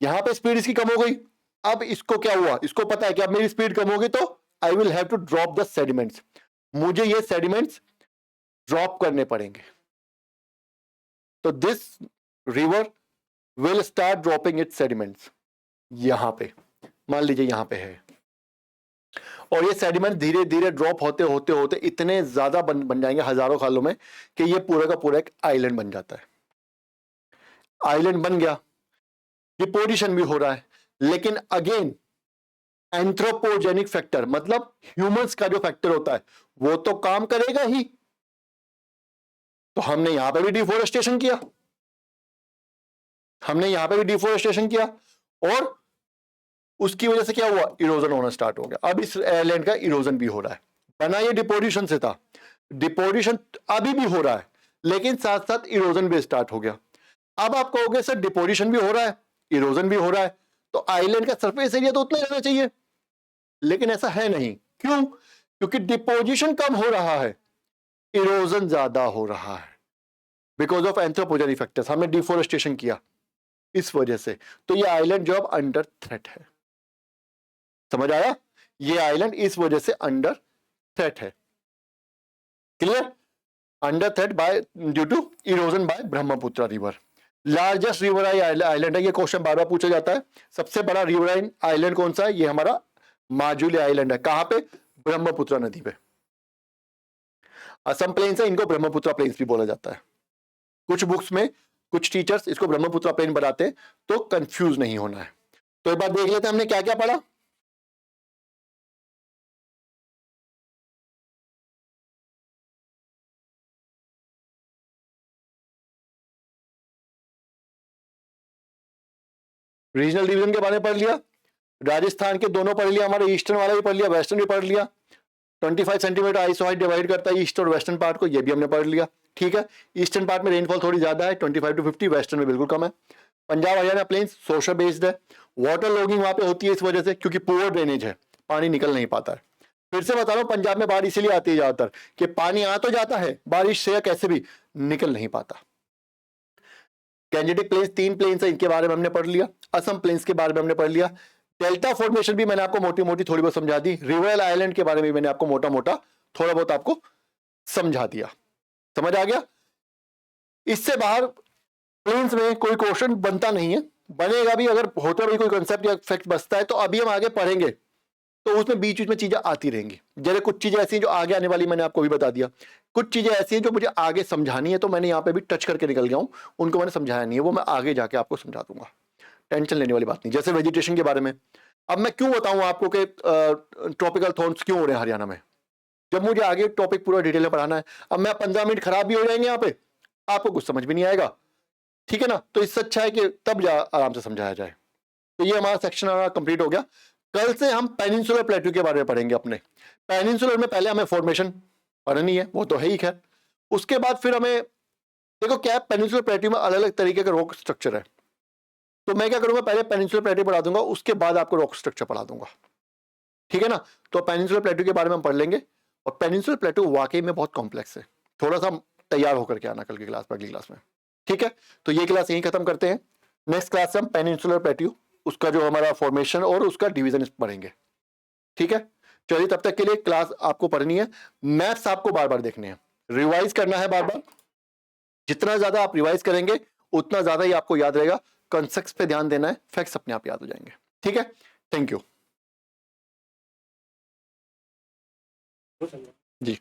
यहां पे स्पीड इसकी कम हो गई। अब इसको क्या हुआ, इसको पता है कि अब मेरी स्पीड कम होगी तो I will have to drop the sediments, मुझे ये सेडिमेंट्स ड्रॉप करने पड़ेंगे। तो this river will start dropping its sediments. यहां पे मान लीजिए यहां पे है, और ये सेडिमेंट धीरे धीरे ड्रॉप होते होते होते इतने ज्यादा बन जाएंगे हजारों सालों में कि ये पूरा का पूरा एक आइलैंड बन जाता है। आइलैंड बन गया, डिपोजिशन भी हो रहा है, लेकिन अगेन एंथ्रोपोजेनिक फैक्टर, मतलब ह्यूमंस का जो फैक्टर होता है वो तो काम करेगा ही। तो हमने यहां पे भी डिफोरेस्टेशन किया, हमने यहां पे भी डिफोरेस्टेशन किया, और उसकी वजह से क्या हुआ, इरोजन होना स्टार्ट हो गया। अब इस आइलैंड का इरोजन भी हो रहा है, बना ये डिपोजिशन से था, डिपोजिशन अभी भी हो रहा है, लेकिन साथ साथ इरोजन भी स्टार्ट हो गया। अब आप कहोगे सर डिपोजिशन भी हो रहा है, इरोजन भी हो रहा है, तो आइलैंड का सरफेस एरिया तो उतना ही रहना चाहिए, लेकिन ऐसा है नहीं। क्यों? क्योंकि डिपोजिशन कम हो रहा है, इरोजन ज्यादा हो रहा है, बिकॉज ऑफ एंथ्रोपोजेनिक फैक्टर्स, हमने डिफोरेस्टेशन किया इस वजह से। तो ये आइलैंड जो अब अंडर थ्रेट है, समझ आया? ये आइलैंड इस वजह से अंडर थ्रेट है, clear? Under threat by due to erosion by Brahmaputra river. Largest riverine island है, ये क्वेश्चन बार बार पूछा जाता है। सबसे बड़ा रिवराइन आइलैंड कौन सा है? ये हमारा माजुली आइलैंड है। कहां पे? ब्रह्मपुत्र नदी पे। असम प्लेन्स है, इनको ब्रह्मपुत्र प्लेन्स भी बोला जाता है। कुछ बुक्स में कुछ टीचर्स इसको ब्रह्मपुत्र प्लेन बनाते हैं, तो कंफ्यूज नहीं होना है। तो एक बार देख लेते हैं हमने क्या क्या पढ़ा। रीजनल डिवीजन के बारे में पढ़ लिया, राजस्थान के दोनों पढ़ लिया, हमारे ईस्टर्न वाला भी पढ़ लिया, वेस्टर्न भी पढ़ लिया। 25 सेंटीमीटर आइसो हाइट डिवाइड करता है ईस्ट और वेस्टर्न पार्ट को, ये भी हमने पढ़ लिया, ठीक है। ईस्टर्न पार्ट में रेनफॉल थोड़ी ज्यादा है, 25 to 50, वेस्टर्न में बिल्कुल कम है। Punjab Haryana plains social based है, वाटर लॉगिंग वहां पे होती है इस वजह से क्योंकि पुअर ड्रेनेज है, पानी निकल नहीं पाता है। फिर से बता रहा हूं, पंजाब में बाढ़ इसीलिए आती है ज्यादातर कि पानी आ तो जाता है बारिश से या कैसे भी निकल नहीं पाता। कैंजेटिक प्लेन्स 3 प्लेन्स है, इनके बारे में हमने पढ़ लिया। असम प्लेन्स के बारे में हमने पढ़ लिया। डेल्टा फॉर्मेशन भी मैंने आपको मोटी मोटी थोड़ी बहुत समझा दी। रिवर आइलैंड के बारे में मैंने आपको मोटा मोटा थोड़ा बहुत आपको समझा दिया, समझ आ गया? इससे बाहर प्लेन्स में कोई क्वेश्चन बनता नहीं है, बनेगा भी अगर होता भी कोई कंसेप्ट या फैक्ट बचता है तो अभी हम आगे पढ़ेंगे, तो उसमें बीच बीच में चीजें आती रहेंगी। जैसे कुछ चीजें ऐसी हैं जो आगे आने वाली, मैंने आपको भी बता दिया। कुछ चीजें ऐसी हैं जो मुझे आगे समझानी है, तो मैंने यहाँ पे भी टच करके निकल गया हूँ, उनको मैंने समझाया नहीं है, वो मैं आगे जाके आपको समझा दूंगा, टेंशन लेने वाली बात नहीं। जैसे वेजिटेशन के बारे में, अब मैं क्यों बताऊं आपको कि ट्रॉपिकल थॉर्न्स क्यों हो रहे हैं हरियाणा में, जब मुझे आगे टॉपिक पूरा डिटेल में पढ़ाना है। अब मैं 15 मिनट खराब भी हो जाएंगे यहाँ पे, आपको कुछ समझ भी नहीं आएगा, ठीक है ना। तो इससे अच्छा है कि तब आराम से समझाया जाए। तो ये हमारा सेक्शन हमारा कंप्लीट हो गया। कल से हम पेनिनसुलर प्लेट्यू के बारे में पढ़ेंगे। अपने पेनिनसुलर में पहले हमें फॉर्मेशन पढ़नी है, वो तो है ही खैर। उसके बाद फिर हमें देखो क्या है, पेनिनसुलर प्लेट्यू में अलग अलग तरीके का रॉक स्ट्रक्चर है। तो मैं क्या करूंगा, पहले पेनिनसुलर प्लेट्यू पढ़ा दूंगा, उसके बाद आपको रॉक स्ट्रक्चर पढ़ा दूंगा, ठीक है ना। तो पेनिनसुलर प्लेट्यू के बारे में हम पढ़ लेंगे। और पेनिनसुलर प्लेट्यू वाकई में बहुत कॉम्प्लेक्स है, थोड़ा सा तैयार होकर के आना कल की क्लास में, अगली क्लास में, ठीक है। तो ये क्लास यहीं खत्म करते हैं। नेक्स्ट क्लास से हम पेनिनसुलर प्लेट्यू, उसका जो हमारा फॉर्मेशन और उसका डिवीजन पढ़ेंगे, ठीक है। चलिए, तब तक के लिए क्लास आपको पढ़नी है, मैथ्स आपको बार बार देखने हैं, रिवाइज करना है बार बार। जितना ज्यादा आप रिवाइज करेंगे उतना ज्यादा ही आपको याद रहेगा। कॉन्सेप्ट्स पे ध्यान देना है, फैक्ट्स अपने आप याद हो जाएंगे, ठीक है। Thank you ji.